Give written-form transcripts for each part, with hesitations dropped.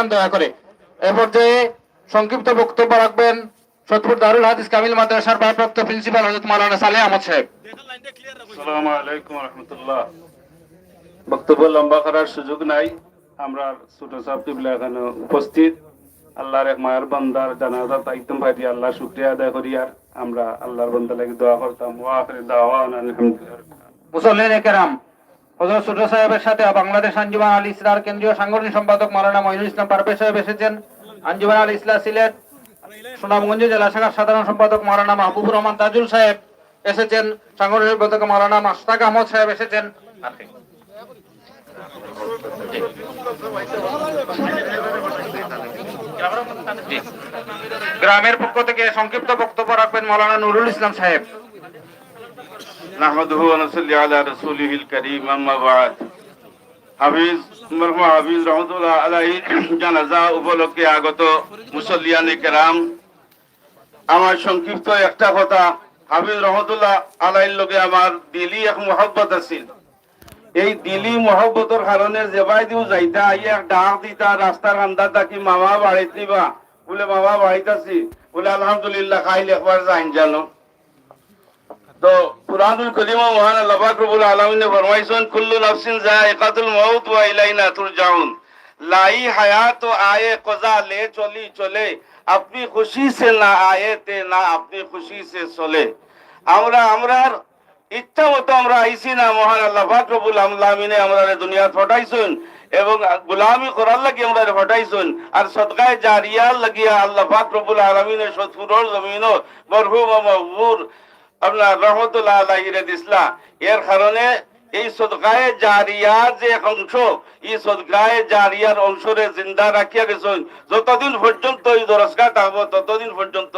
দয়া করে এ পর্যায়ে সংক্ষিপ্ত বক্তব্য রাখবেন সতপুর দারুল হাদিস কামিল মাদ্রাসার ভারপ্রাপ্ত প্রিন্সিপাল হযরত মাওলানা সালেহ আহমদ সাহেব। আসসালামু আলাইকুম রাহমাতুল্লাহ। বক্তব্য লম্বা করার সুযোগ নাই। আমরা ছোট সাহেব কিবলা এখানে উপস্থিত আল্লাহর এক মায়ের বান্দার জানাজা তাইতুম ভাই আল্লাহ শুকরিয়া আদায় করি আর আমরা আল্লাহর বান্দা লাগি দোয়া করতাম। ওয়া আখির দাওয়ানা আলহামদুলিল্লাহ। মুসল্লিনে কেরাম, হযরত ছোট সাহেবের সাথে বাংলাদেশ আঞ্জুমান আল ইসলাহর কেন্দ্রীয় সাংগঠনিক সম্পাদক মাওলানা মঈনুল ইসলাম পারভেজ সাহেব এসেছেন। আঞ্জুমান আল ইসলাহ সিলেট সুনামগঞ্জ জেলা শাখার সাধারণ সম্পাদক মাওলানা মাহবুবুর রহমান তাজুল সাহেব এসেছেন। সাংগঠনিক সম্পাদক মাওলানা মাশতাক আহমদ সাহেব এসেছেন। গ্রামের পক্ষ থেকে সংক্ষিপ্ত বক্তব্য রাখবেন মাওলানা নুরুল ইসলাম সাহেব। নাহমাদুহু ওয়া নুসাল্লি আলা রাসূলিহিল কারীম, আম্মা বা'দ। হাফিজ মরহুম হাফিজ রহমাতুল্লাহ আলাইহি জানাজা উপলক্ষে আগত মুসল্লিয়ানে কেরাম, আমার সংক্ষিপ্ত একটা কথা। হাফিজ রহমাতুল্লাহ আলাইহির লগে আমার দিলি এক মহব্বত আছিল। এই দিলি মহব্বতের কারণে যেবাই দিও যাইতা আইয়া ডাক দিতা রাস্তার আন্দার থাকি মামা বাড়িত নিবা বলে মামা বাড়িত আছি বলে আলহামদুলিল্লাহ খাইলে একবার যাইন জানো। তো কুরআনুল কারীমে মহান আল্লাহ পাক রব্বুল আলামিনে ফরমাইছেন কুল্লু নাফসিন যায়িকাতুল মাউত ওয়া ইলাইনা তুরজাউন। লাই হায়াত আয়ে কজা লে চলি চলে, আপনি খুশি সে না আয়ে তে না আপনি খুশি সে চলে। আমরার ইচ্ছা মতো আমরা আইছি না, মহান আল্লাহ পাক রব্বুল আলামিনে আমরারে দুনিয়াত পাঠাইছেন এবং গোলামি করার লাগি আমরারে পাঠাইছেন। আর সদকায়ে জারিয়ার লাগিয়া আল্লাহ পাক রব্বুল আলামিনে সতপুরর জমিনও মরহুম ও মাগফুর আপনার রহমতুল্লাহ আলাইহির দিসলা। এর কারণে এই সদকায়ে জারিয়ার যে এক অংশ, এই সদকায়ে জারিয়ার অংশরে জিন্দা রাখিয়া গেছেন। যতদিন পর্যন্ত এই দরজগা থাকবো ততদিন পর্যন্ত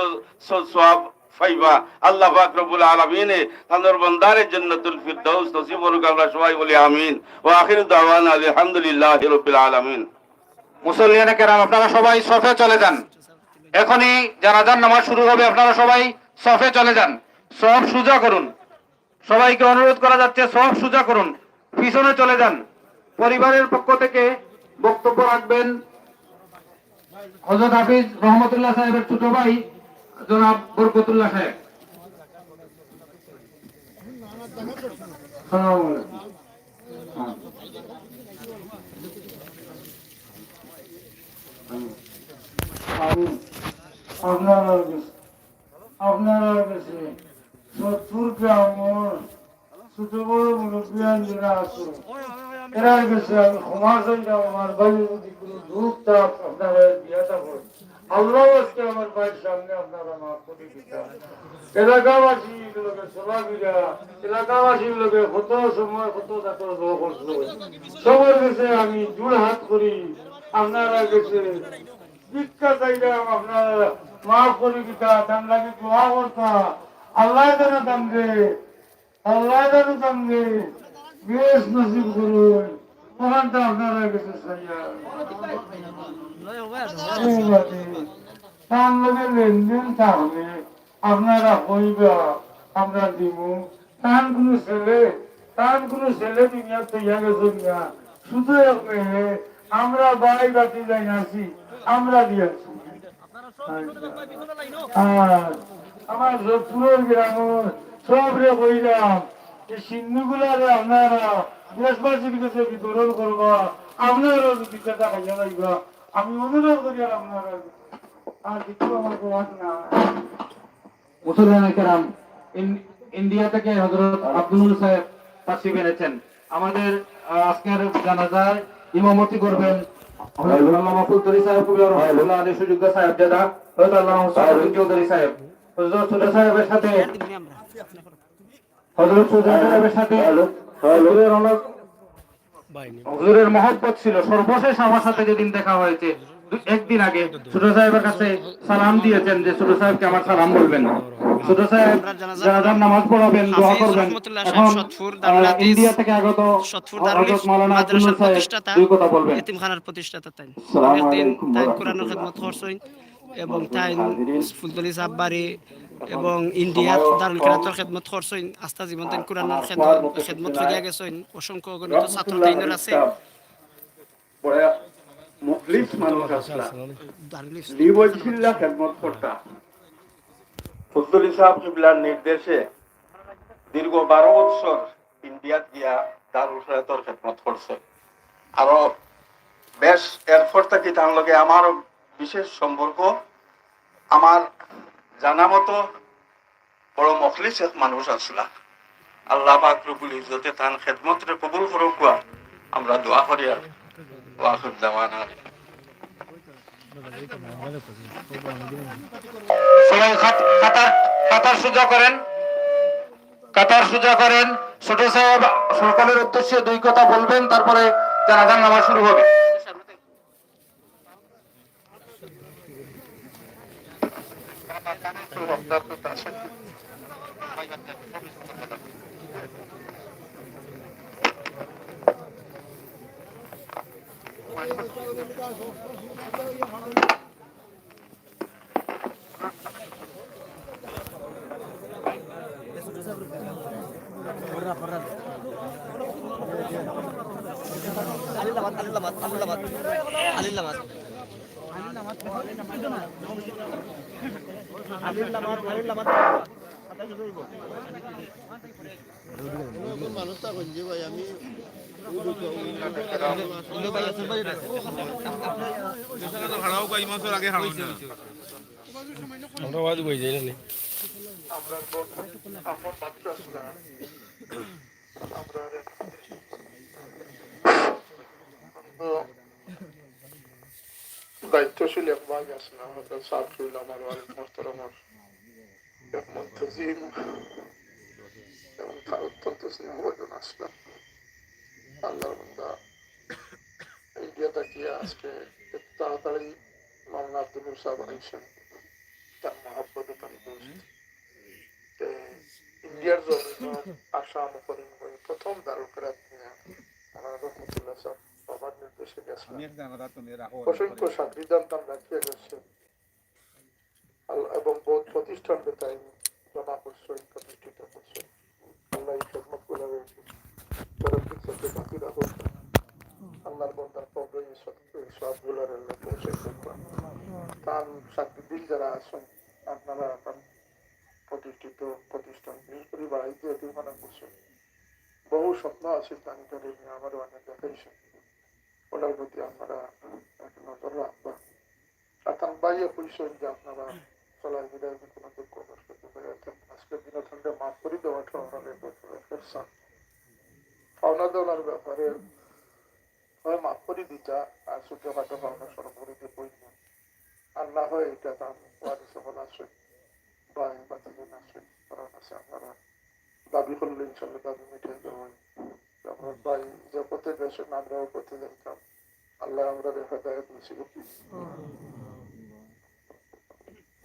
সওয়াব পাইবা। আল্লাহ পাক রব্বুল আলামিনে তাদের বান্দারে জান্নাতুল ফিরদাউস নসিব করুক। আমরা সবাই বলি আমিন। ওয়া আখিরু দাওয়ানা আলহামদুলিল্লাহি রাব্বিল আলামিন। মুসল্লিয়ানে কেরাম, আপনারা সবাই সফে চলে যান। এখনই জানাজার নামাজ শুরু হবে, আপনারা সবাই সফে চলে যান। সব সুজা করুন, সবাইকে অনুরোধ করা যাচ্ছে সব সুজা করুন, পিছনে চলে যান। পরিবারের পক্ষ থেকে বক্তব্য রাখবেন হযরত হাফিজ রহমতুল্লাহ সাহেবের ছোট ভাই জনাব বরকতুল্লাহ সাহেব। আপনারা কাছে সত্তর গ্রামের ছোট বড় মুরব্বিয়ান যারা আছে এরা কাছে আমি ক্ষমা চাইলাম। আমার ভাইয়ের যদি কোনো দুঃখ থাক আপনারা বিয়াটা করেন, আল্লাহ আজকে আমার ভাইয়ের সামনে আপনারা মাফ করে দিতাম। এলাকাবাসীর লোকে চলাফেরা, এলাকাবাসীর লোকে কত সময় কত জাতর দোয়া করছিল, সবার কাছে আমি জোর হাত করি আপনারা কাছে ভিক্ষা চাইলাম। আপনারা মাফ করে দিতা, তার লাগে দোয়া করতা। আল্লাহ যেন তামকে আল্লাহ যেন তামকে বেশ নসিব করুন। ওখানটা আপনারা কাছে চাইয়া তার লগে লেনদেন তাহলে আপনারা হইবা, আমরা দিব। তার কোনো ছেলে দুনিয়া তৈয়া গেছেন না, শুধু এক মেয়ে। আমরা বাই বাতি যাই আছি, আমরা দিয়েছি। আর আমার পুরোর গ্রামের সব রে কইলাম এই সিন্ধুগুলারে আপনারা দেশবাসীর কাছে বিতরণ করবা, আপনারও যদি টাকা খাইয়া যাইবা। আমি অনুরোধ করি আর আপনারা আর কিছু আমার করার না। মুসল্লিয়ানে কেরাম, ইন্ডিয়া থেকে হযরত আব্দুল সাহেব তাশরিফ এনেছেন। আমাদের আজকের জানাজায় ইমামতি করবেন হযরত আল্লামা ফুলতরি সাহেব, কবির রহমাতুল্লাহ আলাইহি সুযোগ্য সাহেব জাদা হযরত আল্লামা মুস্তাফিজ চৌধুরী সাহেব। হযরত সুজা সাহেবের সাথে হুজুরের মহব্বত ছিল। সর্বশেষ আমার সাথে যেদিন দেখা হয়েছে একদিন আগে ছোট সাহেবের কাছে সালাম দিয়েছেন যে ছোট সাহেবকে আমার সালাম বলবেন। ছোট সাহেব জানাজার নামাজ পড়াবেন, দোয়া করবেন। এখন ইন্ডিয়া থেকে আগত হযরত মাওলানা আব্দুল সাহেব দুই কথা বলবেন। এতিমখানার প্রতিষ্ঠাতা তাই আসসালামু অনেকদিন আলাইকুম তাই ওয়া কোরআনের রাহমাতুল্লাহ। খেদমত করছেন এবং তাই ফুলতলি সাববাড়ি এবং ইন্ডিয়াত দারুল কিরাতের খেদমত করছেন। আস্থা জীবন তাই কোরআনের খেদমত করিয়া গেছেন। অসংখ্য অগণিত ছাত্র তাইনের আছে। মুখলিস মানুষ আসলা দারুল লিবজিল্লা খেদমত করতা ফজলি সাহেব কিবলার নির্দেশে দীর্ঘ 12 বছর ইন্ডিয়াত গিয়া দারুল খেরাতর খেদমত করছে আরো বেশ এরপর থেকে তার লগে আমারও বিশেষ সম্পর্ক আমার জানা মতো বড় মখলিস এক মানুষ আসলা আল্লাহ পাক রব্বুল ইজ্জতে তার খেদমতরে কবুল করুক আমরা দোয়া করি আর ওয়াখির দাওয়ানা সবাই কাতার সোজা করেন, কাতার সোজা করেন। ছোট সাহেব সকলের উদ্দেশ্যে 2 কথা বলবেন, তারপরে জানাজার নামাজ শুরু হবে। দায়িত্বশীল এক ভাই আছেন আমাদের সাবরুল আমার ওয়ালিদ মোহতারামার এক মুনতাজিম এবং তার অত্যন্ত স্নেহভাজন আসলাম আল্লাহর বান্দা ইন্ডিয়া তাকিয়া আজকে তাড়াতাড়ি মামলা আব্দুল সাহেব আইসেন তার মহাব্বত ইন্ডিয়ার জন্য আসাম করিমগঞ্জ প্রথম দারুল কেরাত নিয়ে আমার রহমতুল্লাহ সাহেব বাবার নির্দেশে গেছিলাম অসংখ্য সাকরিদান দাম রাখিয়ে গেছেন এবং বহুত প্রতিষ্ঠান তাই জমা করছে প্রতিষ্ঠিত করছে আল্লাহ এই খেদমত গুলার তরফিক সাথে বাকি রাখো আল্লাহর বন্দার কবরে সবগুলার পৌঁছে তার সাকরিদিন যারা আছেন আপনারা এখন প্রতিষ্ঠিত প্রতিষ্ঠান বিশেষ করে বাড়িতে এটিমানা করছেন বহু স্বপ্ন আছে তানিটারে নিয়ে আমারও অনেক দেখাইছেন ওটার প্রতি আপনারা একটা নজর রাখবা সাতান বাইয়ে কইছেন যে আপনারা চলার বিদায় কোনো দুঃখ কষ্ট পেরেছেন আজকের দিনে ঠান্ডা মাফ করে দেওয়াটা আমাদের ফেরসান পাওনা দেওয়ার ব্যাপারে হয় মাফ করে দিতা আর ছোটখাটো পাওনা সরকারিতে বই না আর না হয় এটা তার ওয়ারিসে বলা আছে বা বাতিলেন আছে কারণ আছে আপনারা দাবি করলে ইনশাল্লাহ দাবি মিটে দেওয়া আমরা ভাই যে পথে গেছেন আমরাও পথে যেতাম আল্লাহ আমরা হেদায়েত নসিব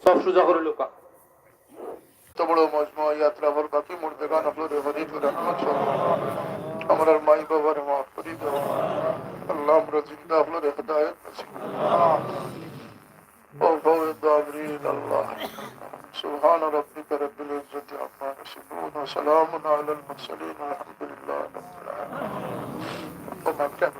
সব সোজা করে লোকা তো বড় মজমা যাত্রা ভর বাকি মুর্দেগান আপনাদের হরিত রহমত আমার মাই বাবার মাফ করে দাও আল্লাহ আমরা জিন্দা আপনাদের হেদায়েত নসিব ও الضابرين الله سبحان ربك رب العزة عما يصفون وسلام على المرسلين والحمد لله رب العالمين وما كان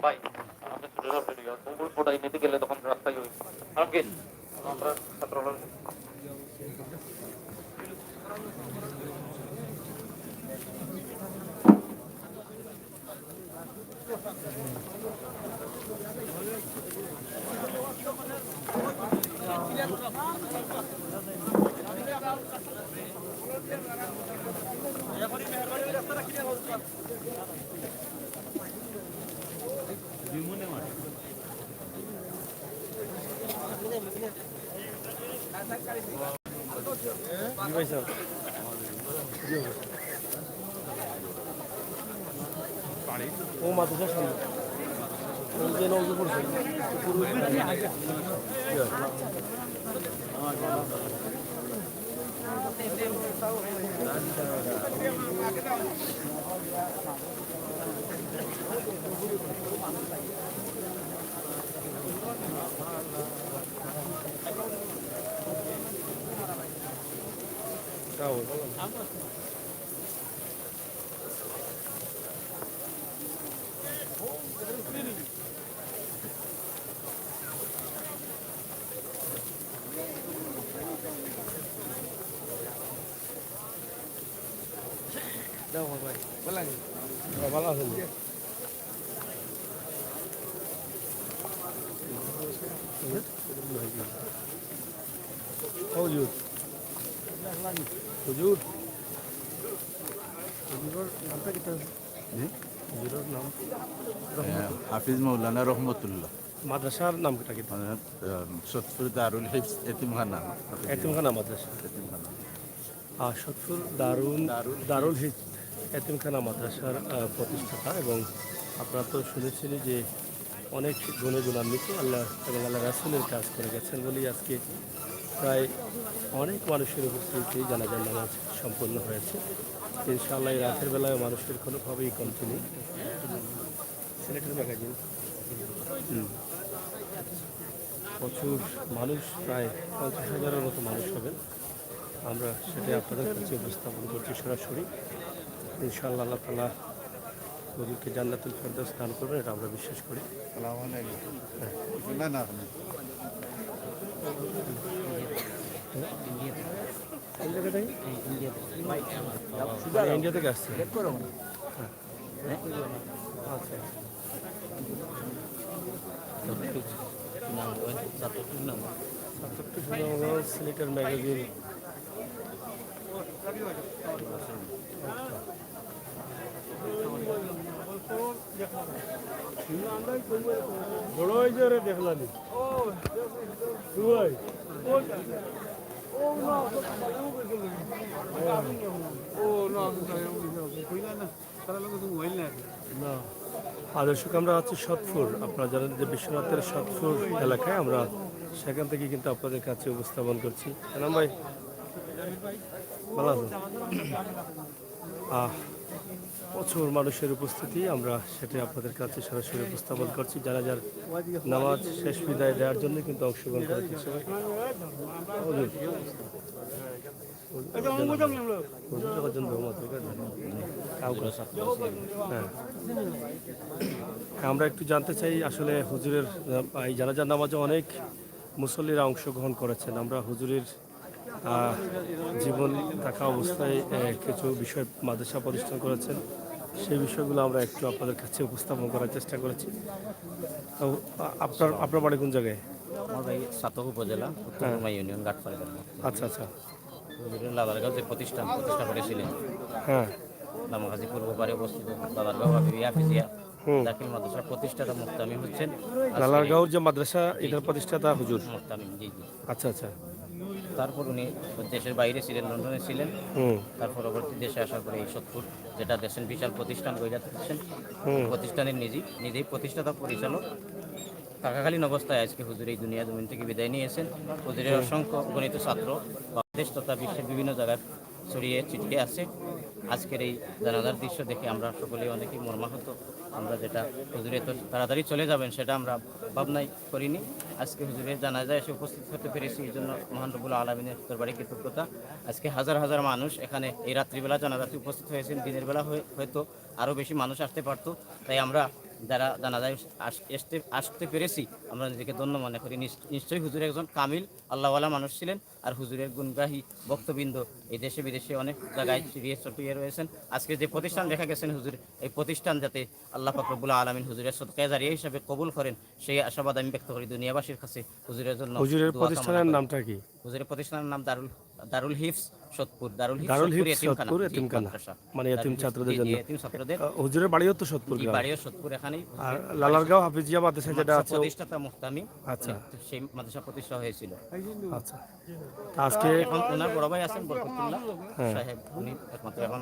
ভাই আমাদের ছোট ছোট ফোটাই নিতে গেলে তখন রাস্তায় হই আমাকে আমরা ছাত্র ও মাদ্রাসার সামনে ওই যে নজর পড়ছে ভালো আছেন হুজুর হুজুর হুজুরের নামটা কি হুজুরের নাম হাফিজ মৌলানা রহমতুল্লাহ মাদ্রাসার নামটা কি সতপুর দারুল হিফস এতিমখানা এতিমখানা মাদ্রাসা এতিমখানা আর সতপুর দারুল হিফ এতিমখানা মাদ্রাসার প্রতিষ্ঠাতা এবং আপনারা তো শুনেছেনই যে অনেক গুণে গুণান্বিত আল্লাহ এবং আল্লাহ রাসুলের কাজ করে গেছেন বলেই আজকে প্রায় অনেক মানুষের উপস্থিতি জানাজার নামাজ সম্পন্ন হয়েছে ইনশাআল্লাহ এই রাতের বেলায় মানুষের কোনোভাবেই কমতি নেই সিলেটের ম্যাগাজিন প্রচুর মানুষ প্রায় 50,000-এর মতো মানুষ হবেন আমরা সেটাই আপনাদের কাছে উপস্থাপন করছি সরাসরি ইনশাআল্লাহ আল্লাহ তাআলা ওদেরকে জান্নাতুল ফেরদৌস দান করবেন এটা আমরা বিশ্বাস করি না না এই জায়গাটাই ইন্ডিয়া থেকে আসছে আচ্ছা সিলেটের ম্যাগাজিন বড় হয়েছে রে দেখলানি আর দর্শক আমরা আছি সতপুর আপনারা জানেন যে বিশ্বনাথের সতপুর এলাকায় আমরা সেখান থেকে কিন্তু আপনাদের কাছে উপস্থাপন করছি নাম ভাই ভালো আছেন প্রচুর মানুষের উপস্থিতি আমরা সেটাই আপনাদের কাছে সরাসরি উপস্থাপন করছি যারা যার নামাজ শেষ বিদায় দেওয়ার জন্য কিন্তু অংশগ্রহণ করেছে সবাই আমরা একটু জানতে চাই আসলে হুজুরের এই জানাজার নামাজে অনেক মুসল্লিরা অংশগ্রহণ করেছেন আমরা হুজুরের জীবন থাকা অবস্থায় কিছু বিষয় মাদ্রাসা প্রতিষ্ঠান করেছেন সেই বিষয়গুলো আমরা একটু আপনাদের কাছে উপস্থাপন করার চেষ্টা করেছি তো আপনার বাড়ি কোন জায়গায় আমার ভাই সাতক উপজেলা উত্তরমা ইউনিয়ন গাটপাড়া গ্রাম আচ্ছা আচ্ছা হুজুরের লাদারগাঁও যে প্রতিষ্ঠা করেছিলেন হ্যাঁ দামাগাজী পূর্ব পাড়ে অবস্থিত লাদারগাঁও হাফিজিয়া দাখিল মাদ্রাসার প্রতিষ্ঠাতা মুক্তামিম হচ্ছেন লালারগাঁওর যে মাদ্রাসা এটার প্রতিষ্ঠাতা হুজুর মুক্তামিম জি জি আচ্ছা আচ্ছা তারপর উনি দেশের বাইরে ছিলেন লন্ডনে ছিলেন তার পরবর্তী দেশে আসার পরে এই সত্তর যেটা দেশের বিশাল প্রতিষ্ঠান গড়ে তুলছেন প্রতিষ্ঠানের নিজেই প্রতিষ্ঠাতা পরিচালক থাকাকালীন অবস্থায় আজকে হুজুর এই দুনিয়া জমিন থেকে বিদায় নিয়েছেন হুজুরের অসংখ্য গণিত ছাত্র বাংলাদেশ তথা বিশ্বের বিভিন্ন জায়গায় ছড়িয়ে ছিটিয়ে আছে আজকের এই জানাজার দৃশ্য দেখে আমরা সকলেই অনেকেই মর্মাহত আমরা যেটা হুজুরে তো তাড়াতাড়ি চলে যাবেন সেটা আমরা ভাবনাই করিনি আজকে হুজুরের জানাজায় এসে উপস্থিত হতে পেরেছি এই জন্য মহান রব্বুল আলামিনের দরবারে কৃতজ্ঞতা আজকে হাজার হাজার মানুষ এখানে এই রাত্রিবেলা জানাজাতে উপস্থিত হয়েছেন দিনের বেলা হয়তো আরও বেশি মানুষ আসতে পারতো তাই আমরা যারা জানাজায় আসতে পেরেছি আমরা নিজেকে ধন্য মনে করি নিশ্চয়ই হুজুর একজন কামিল আল্লাহওয়ালা মানুষ ছিলেন আর হুজুরের গুণগ্রাহী ভক্তবৃন্দ এই দেশে বিদেশে অনেক জায়গায় ছড়িয়ে রয়েছেন আজকে যে প্রতিষ্ঠান দেখা গেছেন হুজুর এই প্রতিষ্ঠান যাতে আল্লাহ পাক রব্বুল আলামিন হুজুরের সদকায়ে জারিয়া হিসাবে কবুল করেন সেই আশাবাদ আমি ব্যক্ত করি দুনিয়াবাসীর কাছে হুজুরের জন্য হুজুরের প্রতিষ্ঠানের নামটা কি হুজুরের প্রতিষ্ঠানের নাম দারুল হিফস সতপুর দারুল হিফস সতপুর এতিমখানা মানে এতিম ছাত্রদের জন্য এতিম ছাত্রদের হুজুরের বাড়িও তো সতপুর গ্রাম বাড়িও সতপুর এখানেই আর লালারগাঁও হাফিজিয়া মাদ্রাসা যেটা আছে প্রতিষ্ঠাতা মুহতামিম আচ্ছা সেই মাদ্রাসা প্রতিষ্ঠা হয়েছিল আচ্ছা আজকে এখন ওনার বড় ভাই আছেন বরকতুল্লাহ সাহেব উনি একমাত্র এখন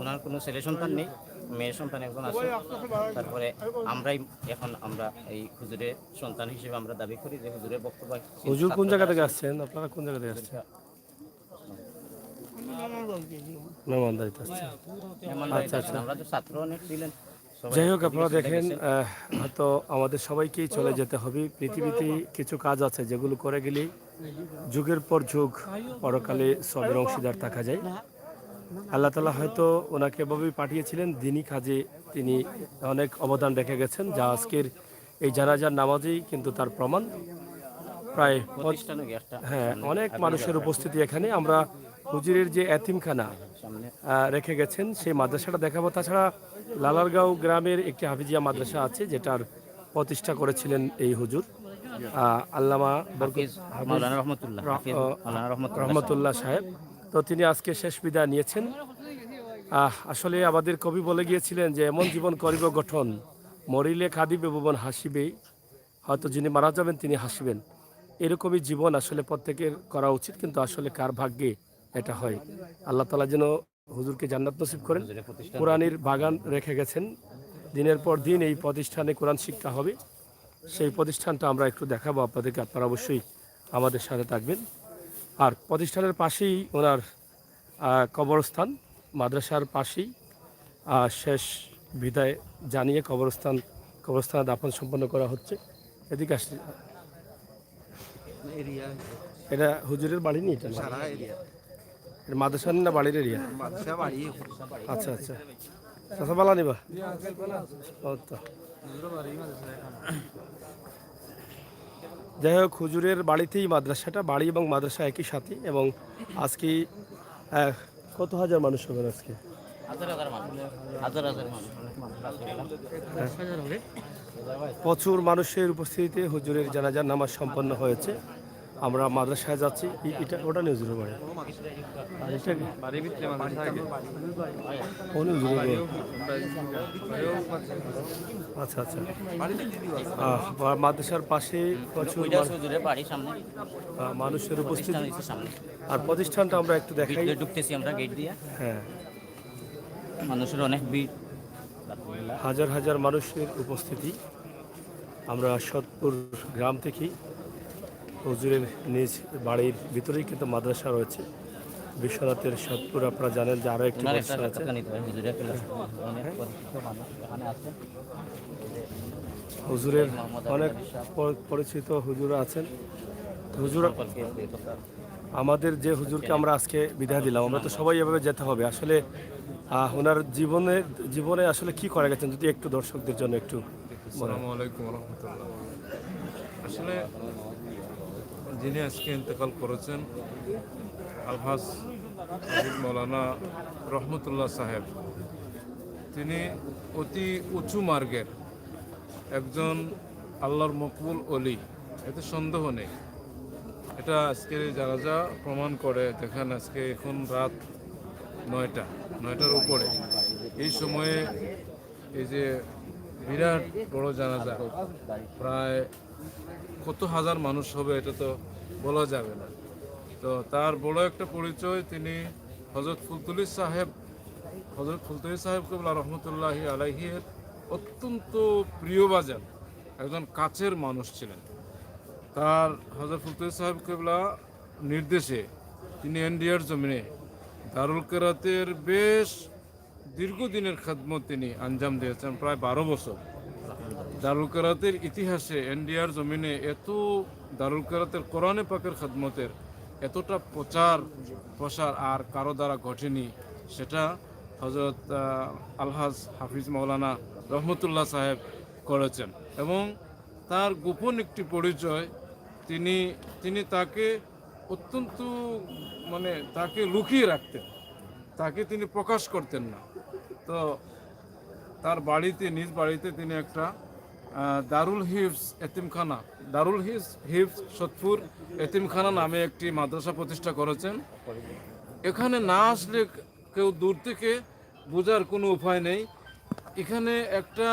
ওনার কোনো ছেলে সন্তান নেই মেয়ে সন্তান একজন আছে তারপরে আমরা এই হুজুরের সন্তান হিসেবে আমরা দাবি করি যে হুজুরের বক্তব্য হুজুর কোন জায়গা থেকে আসছেন আপনারা কোন জায়গা থেকে আসছেন মেহমানদারিতে আসছেন আচ্ছা আচ্ছা আমরা তো ছাত্র অনেক ছিলেন যাই হোক আপনারা দেখেন হয়তো আমাদের সবাইকেই চলে যেতে হবে পৃথিবীতে কিছু কাজ আছে যেগুলো করে গেলেই যুগের পর যুগ পরকালে সবের অংশীদার থাকা যায়। আল্লাহ তালা হয়তো ওনাকে এভাবেই পাঠিয়েছিলেন দিনী কাজে, তিনি অনেক অবদান রেখে গেছেন, যা আজকের এই জানাজার নামাজেই কিন্তু তার প্রমাণ। প্রায় প্রতিষ্ঠানে একটা হ্যাঁ, অনেক মানুষের উপস্থিতি এখানে। আমরা হুজুরের যে এতিমখানা রেখে গেছেন সেই মাদ্রাসাটা দেখাবো। তাছাড়া লালারগাঁও গ্রামের একটি হাফিজিয়া মাদ্রাসা আছে, যেটার প্রতিষ্ঠা করেছিলেন এই হুজুর আল্লামা হাফিজ মাওলানা রহমতুল্লাহ, হাফিজ মাওলানা রহমতুল্লাহ সাহেব। তো তিনি আজকে শেষ বিদায় নিয়েছেন। আসলে আমাদের কবি বলে গিয়েছিলেন যে এমন জীবন করিব গঠন, মরিলে কাঁদিবে ভুবন হাসিবে, হয়তো যিনি মারা যাবেন তিনি হাসিবেন। এরকমই জীবন আসলে প্রত্যেকের করা উচিত, কিন্তু আসলে কার ভাগ্যে এটা হয়। আল্লাহ তাআলা যেন হুজুরকে জান্নাত নসিব করেন। কোরআনের বাগান রেখে গেছেন, দিনের পর দিন এই প্রতিষ্ঠানে কোরআন শিক্ষা হবে। সেই প্রতিষ্ঠানটা আমরা একটু দেখাবো আপনাদেরকে, আপনারা অবশ্যই আমাদের সাথে থাকবেন। আর প্রতিষ্ঠানের পাশেই ওনার কবরস্থান, মাদ্রাসার পাশেই শেষ বিদায় জানিয়ে কবরস্থানে দাফন সম্পন্ন করা হচ্ছে। এদিকে আসছে, এটা হুজুরের বাড়ি নেই, এটা এটা মাদ্রাসা না বাড়ির এরিয়া? আচ্ছা আচ্ছা, কথা বলা নিবা। যাই হোক, হুজুরের বাড়িতেই মাদ্রাসাটা, বাড়ি এবং মাদ্রাসা একই সাথে। এবং আজকে কত হাজার মানুষ হবেন আজকে? প্রচুর মানুষের উপস্থিতিতে হুজুরের জানাজার নামাজ সম্পন্ন হয়েছে। আমরা মাদ্রাসায় যাচ্ছি। এটা ওটা নিয়ে হুজুরের বাড়ি, আর এটা আচ্ছা আচ্ছা, মাদ্রাসার পাশে প্রচুর মানুষের উপস্থিতি। আর প্রতিষ্ঠানটা আমরা একটু দেখাই, ঢুকতেছি আমরা গেট দিয়ে। হ্যাঁ, মানুষের অনেক ভিড়, হাজার হাজার মানুষের উপস্থিতি। আমরা সৎপুর গ্রাম থেকে, হুজুরের নিজ বাড়ির ভিতরেই কিন্তু মাদ্রাসা রয়েছে। বিশ্বনাথের সৎপুর আপনারা জানেন যে আরও একটি মাদ্রাসা আছে। হুজুরের অনেক পরিচিত হুজুর আছেন। হুজুর, আমাদের যে হুজুরকে আমরা আজকে বিদায় দিলাম, আমরা তো সবাই এভাবে যেতে হবে। আসলে ওনার জীবনে আসলে কি করে গেছেন, যদি একটু দর্শকদের জন্য একটু। আসসালামু আলাইকুম রহমতুল্লাহ। আসলে যিনি আজকে ইন্তেকাল করেছেন আলহাজ হাফিজ মাওলানা রহমতুল্লাহ সাহেব, তিনি অতি উঁচু মার্গের একজন আল্লাহর মকবুল অলি, এতে সন্দেহ নেই। এটা আজকের জানাজা প্রমাণ করে। দেখেন, আজকে এখন রাত 9টার উপরে, এই সময়ে এই যে বিরাট বড় জানাজা, প্রায় কত হাজার মানুষ হবে এটা তো বলা যাবে না। তো তার বড় একটা পরিচয়, তিনি হযরত ফুলতুলি সাহেব কেবলা রহমতুল্লাহি আলাইহির অত্যন্ত প্রিয়ভাজন একজন কাছের মানুষ ছিলেন। তার হযরত ফুলতুলি সাহেব কেবলা নির্দেশে তিনি ইন্ডিয়ার জমিনে দারুল কেরাতের বেশ দীর্ঘদিনের খেদমত তিনি আঞ্জাম দিয়েছেন, প্রায় 12 বছর। দারুল কেরাতের ইতিহাসে ইন্ডিয়ার জমিনে এত দারুল কেরাতের কোরআনে পাকের খেদমতের এতটা প্রসার আর কারো দ্বারা ঘটেনি, সেটা হযরত আলহাজ হাফিজ মাওলানা রহমতুল্লাহ সাহেব করেছেন। এবং তার গোপন একটি পরিচয়, তিনি তাকে অত্যন্ত তাকে লুকিয়ে রাখতেন, তাকে তিনি প্রকাশ করতেন না। তো তার নিজ বাড়িতে তিনি একটা দারুল হিফজ সৎপুর এতিমখানা নামে একটি মাদ্রাসা প্রতিষ্ঠা করেছেন। এখানে না আসলে কেউ দূর থেকে বোঝার কোনো উপায় নেই। এখানে একটা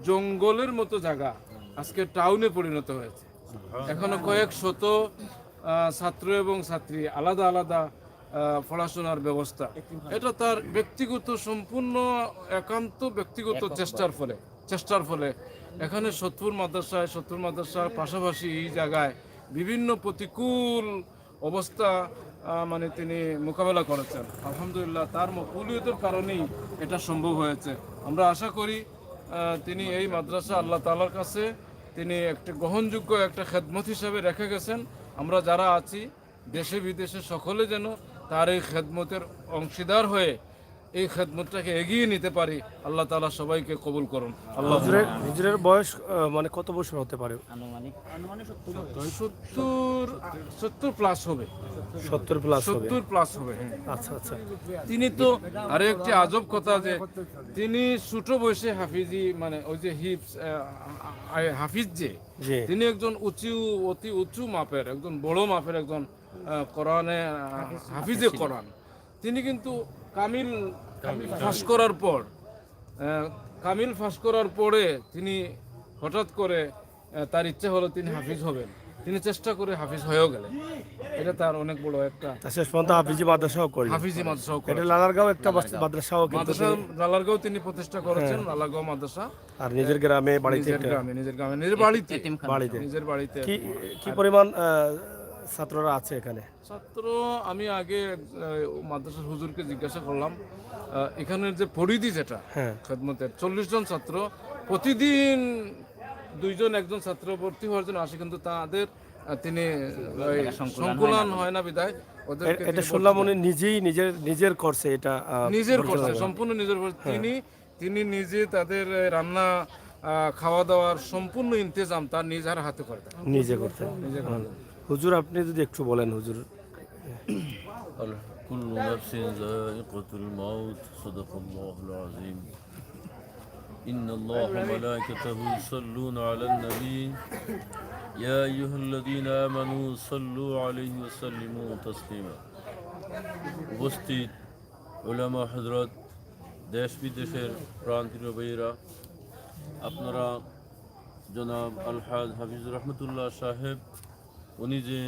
জঙ্গলের মতো জায়গা আজকে টাউনে পরিণত হয়েছে। এখনো কয়েক শত ছাত্র এবং ছাত্রী, আলাদা আলাদা পড়াশোনার ব্যবস্থা। এটা তার ব্যক্তিগত, সম্পূর্ণ একান্ত ব্যক্তিগত চেষ্টার ফলে এখানে সৎপুর মাদ্রাসার পাশাপাশি এই জায়গায় বিভিন্ন প্রতিকূল অবস্থা তিনি মোকাবেলা করেছেন। আলহামদুলিল্লাহ, তার মকবুলিয়তের কারণেই এটা সম্ভব হয়েছে। আমরা আশা করি তিনি এই মাদ্রাসা আল্লাহ তাআলার কাছে তিনি একটা গ্রহণযোগ্য একটা খেদমত হিসাবে রেখে গেছেন। আমরা যারা আছি দেশে বিদেশে সকলে যেন তার এই খেদমতের অংশীদার হয়ে এই খেদমতটাকে এগিয়ে নিতে পারি। আল্লাহ তাআলা সবাইকে কবুল করুন। আল্লাহ হুজুরের বয়স মানে কত বছর হতে পারে? আনুমানিক 70 প্লাস হবে, 70 প্লাস হবে। 70 প্লাস হবে। হ্যাঁ। আচ্ছা আচ্ছা। তিনি তো আরে একটি আজব কথা যে তিনি ছোট বয়সে হাফিজি মানে ওই যে হাফিজ যে জি। তিনি একজন অতি উঁচু মাপের একজন বড় মাপের একজন কোরআনে হাফিজে কোরআন। তিনি কিন্তু কামিল ফাঁস করার পর কামিল ফাঁস করার পরে তিনি হঠাৎ করে তার ইচ্ছা হলো তিনি হাফিজ হবেন। তিনি চেষ্টা করে হাফিজ হয়েও গেলেন। এটা তার অনেক বড় একটা তা শেষ পর্যন্ত হাফিজি মাদ্রাসাও করলেন। হাফিজি মাদ্রাসাও এটা করেছেন। লালারগাঁও একটা মাদ্রাসাও কিন্তু মাদ্রাসা লালারগাঁও তিনি প্রতিষ্ঠা করেছেন, লালারগাঁও মাদ্রাসা। আর নিজের গ্রামে বাড়িতে নিজের গ্রামে নিজের বাড়িতে বাড়িতে নিজের বাড়িতে কি পরিমাণ ছাত্ররা আছে এখানে? ছাত্র আমি আগে মাদ্রাসার হুজুরকে জিজ্ঞাসা করলাম, এখানের যে পরিধি যেটা খেদমতের 40 জন ছাত্র, প্রতিদিন 2 জন 1 জন ছাত্র ভর্তি হওয়ার জন্য আসে, কিন্তু তাদের তিনি সংকুলন হয় না বিদায় ওদেরকে এটা শুনলাম উনি নিজেই নিজের করছে, এটা নিজের করছে, সম্পূর্ণ নিজের করছে। তিনি নিজে তাদের রান্না খাওয়া দাওয়ার সম্পূর্ণ ইন্তজাম তার নিজের হাতে করে দেন, নিজে করতে। হুজুর আপনি যদি একটু বলেন হুজুর। كل نفس ذائقة الموت صدق الله العظيم إن الله وملائكته يصلون على النبي يا أيها الذين آمنوا صلوا عليه وسلموا تسليما উপস্থিত উলামা হযরত, দেশ বিদেশের প্রান্তীয় ভাইয়েরা, আপনারা জনাব আলহাজ হাফিজুর রহমতুল্লাহ সাহেব, উনি যে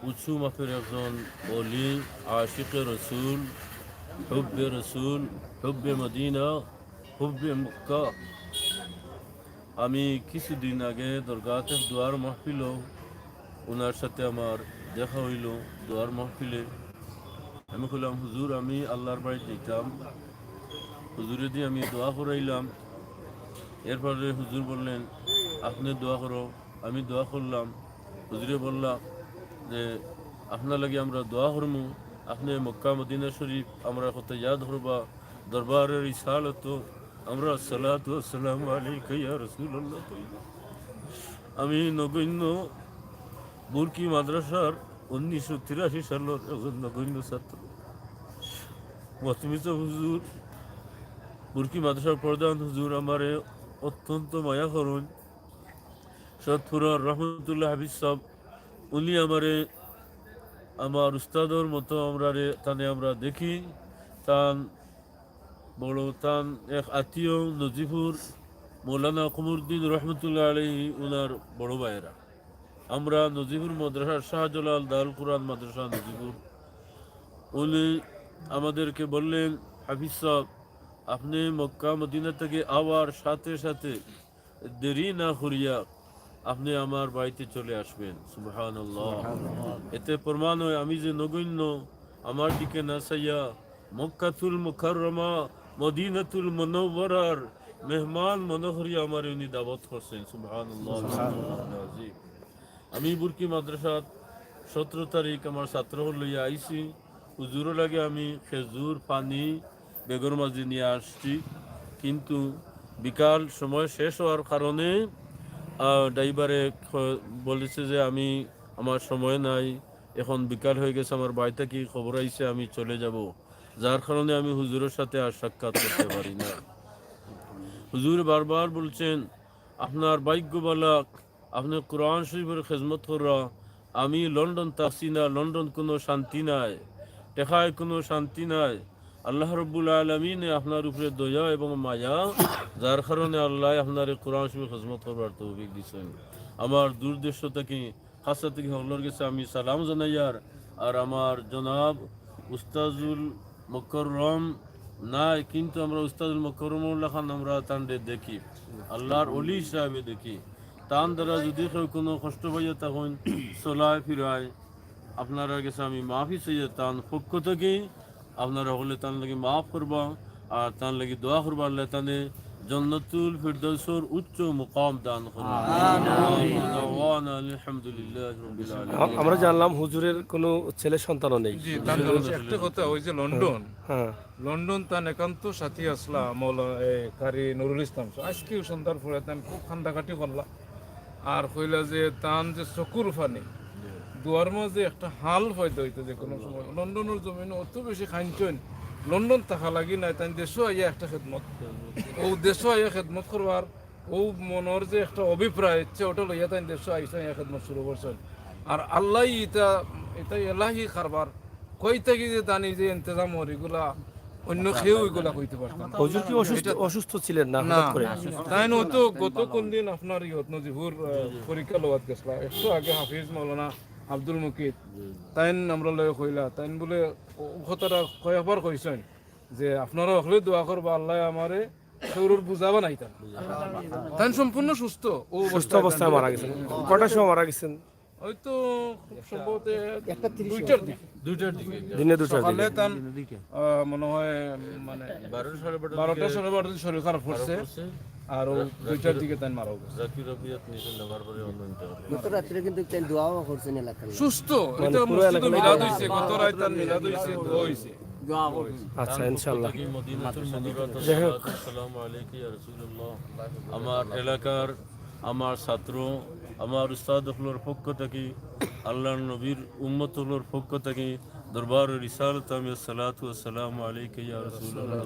উঁচু মাপের একজন ওলি, আশিকে রসুল, হুব্বে মদিনা, হুব্বে মক্কা। আমি কিছুদিন আগে দরগাতে দোয়ার মাহফিল, ওনার সাথে আমার দেখা হইল দোয়ার মাহফিলে। আমি বললাম, হুজুর আমি আল্লাহর বাড়িতে যেতাম, হুজুরে দিয়ে আমি দোয়া করাইলাম। এরপরে হুজুর বললেন আপনি দোয়া করো। আমি দোয়া করলাম। হুজুরে বললাম যে আপনার লাগে আমরা দোয়া করবো, আপনি মক্কা মদিনা শরীফ আমরা কত ইয়াদ করবা, দরবারের ইসালত আমরা সালাতু আসসালামু আলাইকা ইয়া রাসূলুল্লাহ। আমি নগণ্য বুরকি মাদ্রাসার 1983 সালের একজন নগণ্য ছাত্র। মতমিত হুজুর, বুরকি মাদ্রাসার প্রধান হুজুর আমারে অত্যন্ত মায়া করুন। সৎপুরার রহমতুল্লাহ হাফিজ সাহেব, উনি আমার উস্তাদর মতো আমরা দেখি। তান বড় তান এক আত্মীয় নজিফুর মৌলানা কমরুদ্দিন রহমতুল্লাহ আলাইহি, ওনার বড় ভাইয়েরা। আমরা নজিফুর মাদ্রাসার শাহজালাল দারুল কুরআন মাদ্রাসা নজিফুর, উনি আমাদেরকে বললেন, হাফিজ সাহেব আপনি মক্কা মদিনা থেকে আবার সাথে সাথে দেরি না করিয়া আপনি আমার বাড়িতে চলে আসবেন। সুবহানাল্লাহ। এতে প্রমাণ হয় আমি যে নগণ্য, আমার দিকে না চাইয়া মক্কাতুল মুকাররমা মদিনাতুল মুনাওয়ারার মেহমান মনে করিয়া আমার উনি দাওয়াত করছেন। সুবহানাল্লাহ। আমি বুরকি মাদ্রাসাত 17 তারিখ আমার ছাত্র লইয়া আইছি। হুজুর লাগে আমি খেজুর পানি বেগর মাঝে নিয়ে আসছি, কিন্তু বিকাল সময় শেষ হওয়ার কারণে ড্রাইভারে বলেছে যে আমার সময় নাই, এখন বিকাল হয়ে গেছে, আমার বাড়িতে কি খবর আইছে, আমি চলে যাব, যার কারণে আমি হুজুরের সাথে আর সাক্ষাৎ করতে পারি না। হুজুর বারবার বলছেন আপনার ভাগ্যবালা, আপনি কোরআন শরীফের খেদমত করা। আমি লন্ডন থাকছি না, লন্ডন কোনো শান্তি নাই, টেকায় কোনো শান্তি নাই। আল্লাহ রব্বুল আলামিনে আপনার উপরে দয়া এবং মায়া, যার কারণে আল্লাহ আপনার কোরআন শরীফ খেদমত করবার তৌফিক দিয়েছেন। আমার দূরদেশ থেকে খাসা থেকে হল্লোর গেছে আমি সালাম জানাইয়ার। আর আমার জনাব উস্তাজুল মুকাররম নাই, কিন্তু আমরা উস্তাদুল মুকাররমুল্লাহ খান আমরা তান্ডে দেখি, আল্লাহর ওলি হিসাবে দেখি। তান দ্বারা যদি কেউ কোনো কষ্ট পাইয়া তখন চলায় ফিরায়, আপনারা কাছে আমি মাফি চাইয়া তান পক্ষ থেকে আপনারা হলে তার লাগে মাফ করবা আর তার লাগে দোয়া করবা, আল্লাহ তানে জান্নাতুল ফিরদাউসের উচ্চ মুকাম দান করুন আমিন দাওয়ানা আলহামদুলিল্লাহি রাব্বিল আলামিন। আমরা জানলাম হুজুরের কোনো ছেলে সন্তানও নেই। জি তার একটা কথা, ওই যে লন্ডন, হ্যাঁ লন্ডন তার একান্ত সাথী আসলা মৌলা কারি নুরুল ইসলাম আজকেও সন্ধ্যার পরে তান খুব খান্দাকাটি করলা আর কইলা যে তান যে চকুর ফানি দুয়ার মাঝে একটা হাল হয়তো হইতো যে কোনো সময় লন্ডনের জমিন অত বেশি খাইছেন লন্ডন থাকা লাগি নাই তাই দেশও আইয়া একটা খেদমত ও দেশও আইয়া খেদমত করবার ও মনের যে একটা অভিপ্রায় ইচ্ছে ওটা লইয়া তাই দেশও আইসা ইয়া খেদমত শুরু করছেন। আর আল্লাহ এটা এটা এলাহি কারবার কই থেকে যে জানি যে ইন্তজাম এগুলা অন্য কেউ এগুলা কইতে পারতাম। হুজুর কি অসুস্থ ছিলেন না না হঠাৎ করে? তাই নয়তো গত কোন দিন আপনার ইয়ত নজিবুর পরীক্ষা লওয়াত গেছলা একটু আগে হাফিজ মৌলানা আব্দুল মুকিত তাইন আমরা লয় কইলা তাইন বলে কথাটা কয়েকবার কইছেন যে আপনারা হলে দোয়া করবা আল্লাহ আমারে শরীর বুঝাবা নাই তাইন সম্পূর্ণ সুস্থ ও সুস্থ অবস্থায় মারা গেছেন। কটার সময় মারা গেছেন? হয়তো সম্ভবত দুইটার দিকে দিনে দুটার সকালে দিকে। তান মনে হয় মানে 12টা সাড়ে 12টার শরীর খারাপ পড়ছে আর ও দুইটার দিকে তাই মারা গেছে। জাকির রবিয়াত নিছেন নেবার পরে অনন্ত গত রাত্রে কিন্তু তাই দোয়াও করছেন এলাকার সুস্থ এটা মসজিদে মিলাদ হইছে, গত রাত তার মিলাদ হইছে, দোয়া হইছে। আচ্ছা ইনশাআল্লাহ। মদিনাতুল মুনাওয়ারাত আসসালামু আলাইকুম ইয়া রাসূলুল্লাহ। আমার এলাকার আমার ছাত্র আমার উস্তাদগুলোর পক্ষ থেকে আল্লাহর নবীর উম্মতগুলোর পক্ষ থেকে দরবার রিসালাত আমি সালাতু ওয়া সালামু আলাইকা ইয়া রাসূলুল্লাহ।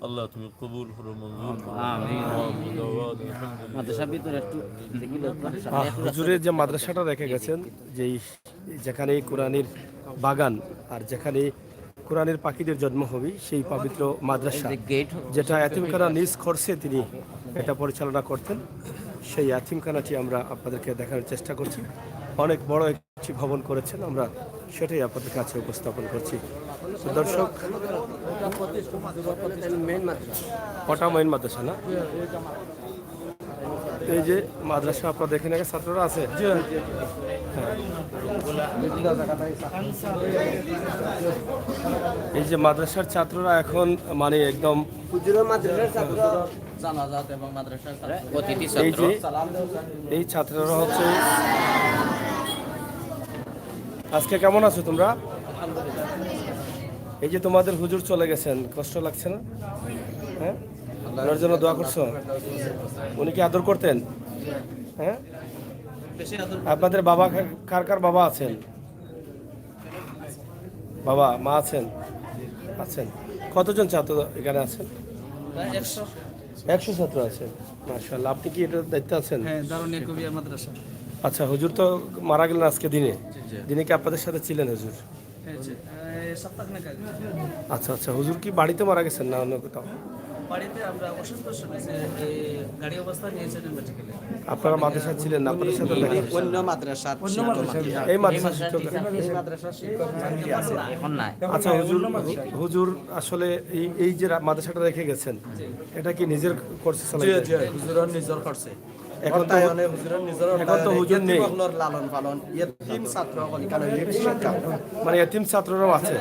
আল্লাহ তুমি কবুল করো, মঞ্জুর করো। আমিন। মাদ্রাসার ভিতরে একটু হুজুরের যে মাদ্রাসাটা রেখে গেছেন, যেখানে কোরআনের বাগান আর যেখানে কোরআনের পাখিদের জন্ম হবে, সেই পবিত্র মাদ্রাসা যেটা এতিমখানা নিজ খরচে তিনি এটা পরিচালনা করতেন, সেই এতিমখানাটি আমরা আপনাদেরকে দেখানোর চেষ্টা করছি। অনেক বড় একটি ভবন করেছেন, আমরা সেটাই আপনাদের কাছে উপস্থাপন করছি। তো দর্শক, ওটা মেইন মাদ্রাসা না? এই যে মাদ্রাসা আপনাদের এখানে ছাত্ররা আছে। এই যে মাদ্রাসার ছাত্ররা এখন মানে একদম এই যে এই ছাত্ররা হচ্ছে। আজকে কেমন আছো তোমরা? এই যে তোমাদের হুজুর চলে গেছেন, কষ্ট লাগছে না? হ্যাঁ, ওনার জন্য দোয়া করছো? উনি কি আদর করতেন? হ্যাঁ, আপনাদের বাবা কার কার বাবা আছেন? বাবা মা আছেন? আছেন। কতজন ছাত্র এখানে আছেন? 100 ছাত্র আছেন। মাশাআল্লাহ। আপনি কি এটার দায়িত্ব আছেন? হ্যাঁ, দারুনিয়া কবিয়া মাদ্রাসা। আচ্ছা, হুজুর তো মারা গেলেন আজকে দিনে। দিনে কি আপনাদের সাথে ছিলেন হুজুর? আচ্ছা আচ্ছা। হুজুর কি বাড়িতে মারা গেছেন না অন্য কোথাও? বাড়িতে আমরা অসুস্থ শুনেছি, গাড়ি অবস্থা নিয়েছেন মেডিকেলে। আপনারা মাদ্রাসা ছিলেন না? আপনাদের সাথে অন্য মাদ্রাসার এই মাদ্রাসার এখন নাই। আচ্ছা হুজুর আসলে এই যে মাদ্রাসাটা রেখে গেছেন, এটা কি নিজের করছে? হুজুরের নিজের করছে। এখন তো হুজুর নেই, লালন পালন ইয়তিম ছাত্র মানে এতিম ছাত্ররাও আছে।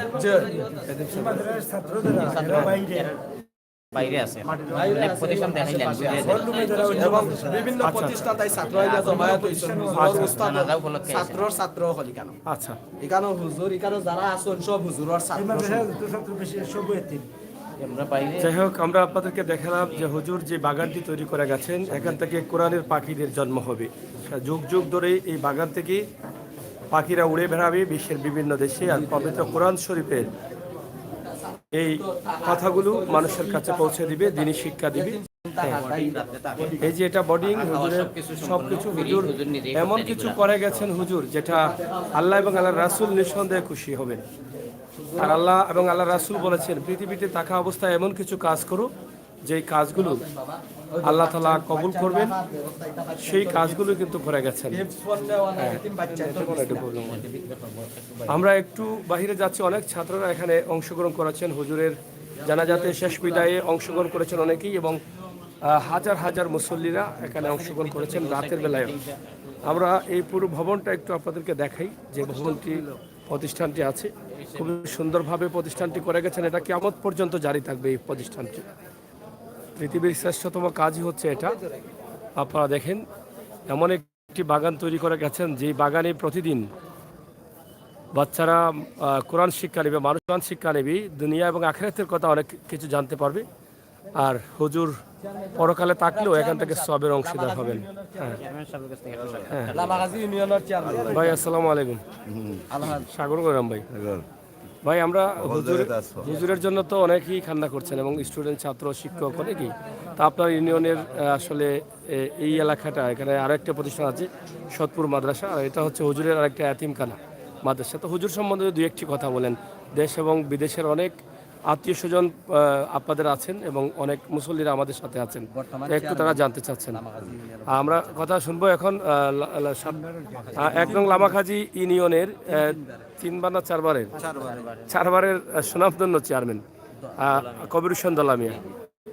বাইরে আছে প্রতিষ্ঠান দেখাইলেন এবং বিভিন্ন প্রতিষ্ঠান তাই ছাত্র জমায়েত হইছেন ছাত্রর ছাত্র হলি কেন। আচ্ছা, এখানে হুজুর এখানে যারা আছেন সব হুজুরের ছাত্র। যাই হোক, আমরা আপনাদেরকে দেখালাম যে হুজুর যে বাগানটি তৈরি করে গেছেন, এখান থেকে কোরআনের পাখিদের জন্ম হবে। যুগ যুগ ধরে এই বাগান থেকে পাখিরা উড়ে বেড়াবে বিশ্বের বিভিন্ন দেশে, আর পবিত্র কোরআন শরীফের এই কথাগুলো মানুষের কাছে পৌঁছে দিবে, দিনী শিক্ষা দিবে। এই যে এটা বোর্ডিং, হুজুরের সবকিছু হুজুর এমন কিছু করে গেছেন হুজুর, যেটা আল্লাহ এবং আল্লাহ রাসূল নিঃসন্দেহে খুশি হবেন। আর আল্লাহ এবং আল্লাহ রাসূল বলেছেন, পৃথিবীতে থাকা অবস্থায় এমন কিছু কাজ করো যেই কাজগুলো আল্লাহ তাআলা কবুল করবেন, সেই কাজগুলো কিন্তু করে গেছেন। আমরা একটু বাহিরে যাচ্ছি, অনেক ছাত্ররা এখানে অংশগ্রহণ করেছেন, হুজুরের জানাজাতে শেষ বিদায়ে অংশগ্রহণ করেছেন অনেকেই, এবং হাজার হাজার মুসল্লিরা এখানে অংশগ্রহণ করেছেন রাতের বেলায়। আমরা এই পুরো ভবনটা একটু আপনাদেরকে দেখাই, যে ভবনটি প্রতিষ্ঠানটি আছে, খুব সুন্দরভাবে প্রতিষ্ঠানটি করে গেছেন। এটা কিয়ামত পর্যন্ত জারি থাকবে এই প্রতিষ্ঠানটি। পৃথিবীর শ্রেষ্ঠতম কাজই হচ্ছে এটা। আপনারা দেখেন এমন একটি বাগান তৈরি করে গেছেন যে বাগানে প্রতিদিন বাচ্চারা কোরআন শিক্ষা নেবে, মানুষ কোরআন শিক্ষা নেবে, দুনিয়া এবং আখিরাতের কথা অনেক কিছু জানতে পারবে। আর হুজুর পরকালে থাকলেও এখান থেকে সবের অংশীদার হবেন। হ্যাঁ হ্যাঁ ভাই, আসসালামু আলাইকুম। সাগর গরাম ভাই। ভাই, আমরা হুজুরের জন্য তো অনেকেই কান্না করছেন এবং স্টুডেন্ট, ছাত্র, শিক্ষক অনেকেই। তা আপনার ইউনিয়নের আসলে এই এলাকাটা, এখানে আরেকটা প্রতিষ্ঠান আছে সৎপুর মাদ্রাসা, আর এটা হচ্ছে হুজুরের আরেকটা এতিমখানা মাদ্রাসা। তো হুজুর সম্বন্ধে দুই একটি কথা বলেন। দেশ এবং বিদেশের অনেক আত্মীয় স্বজন আপনাদের আছেন এবং অনেক মুসল্লিরা আমাদের সাথে আছেন, একটু তারা জানতে চাচ্ছেন। আমরা কথা শুনবো এখন 1 নং লামাখাজি ইউনিয়নের 3 বার না 4 বারের সুনামধন্য চেয়ারম্যান কবির হোসেন দলামিয়া।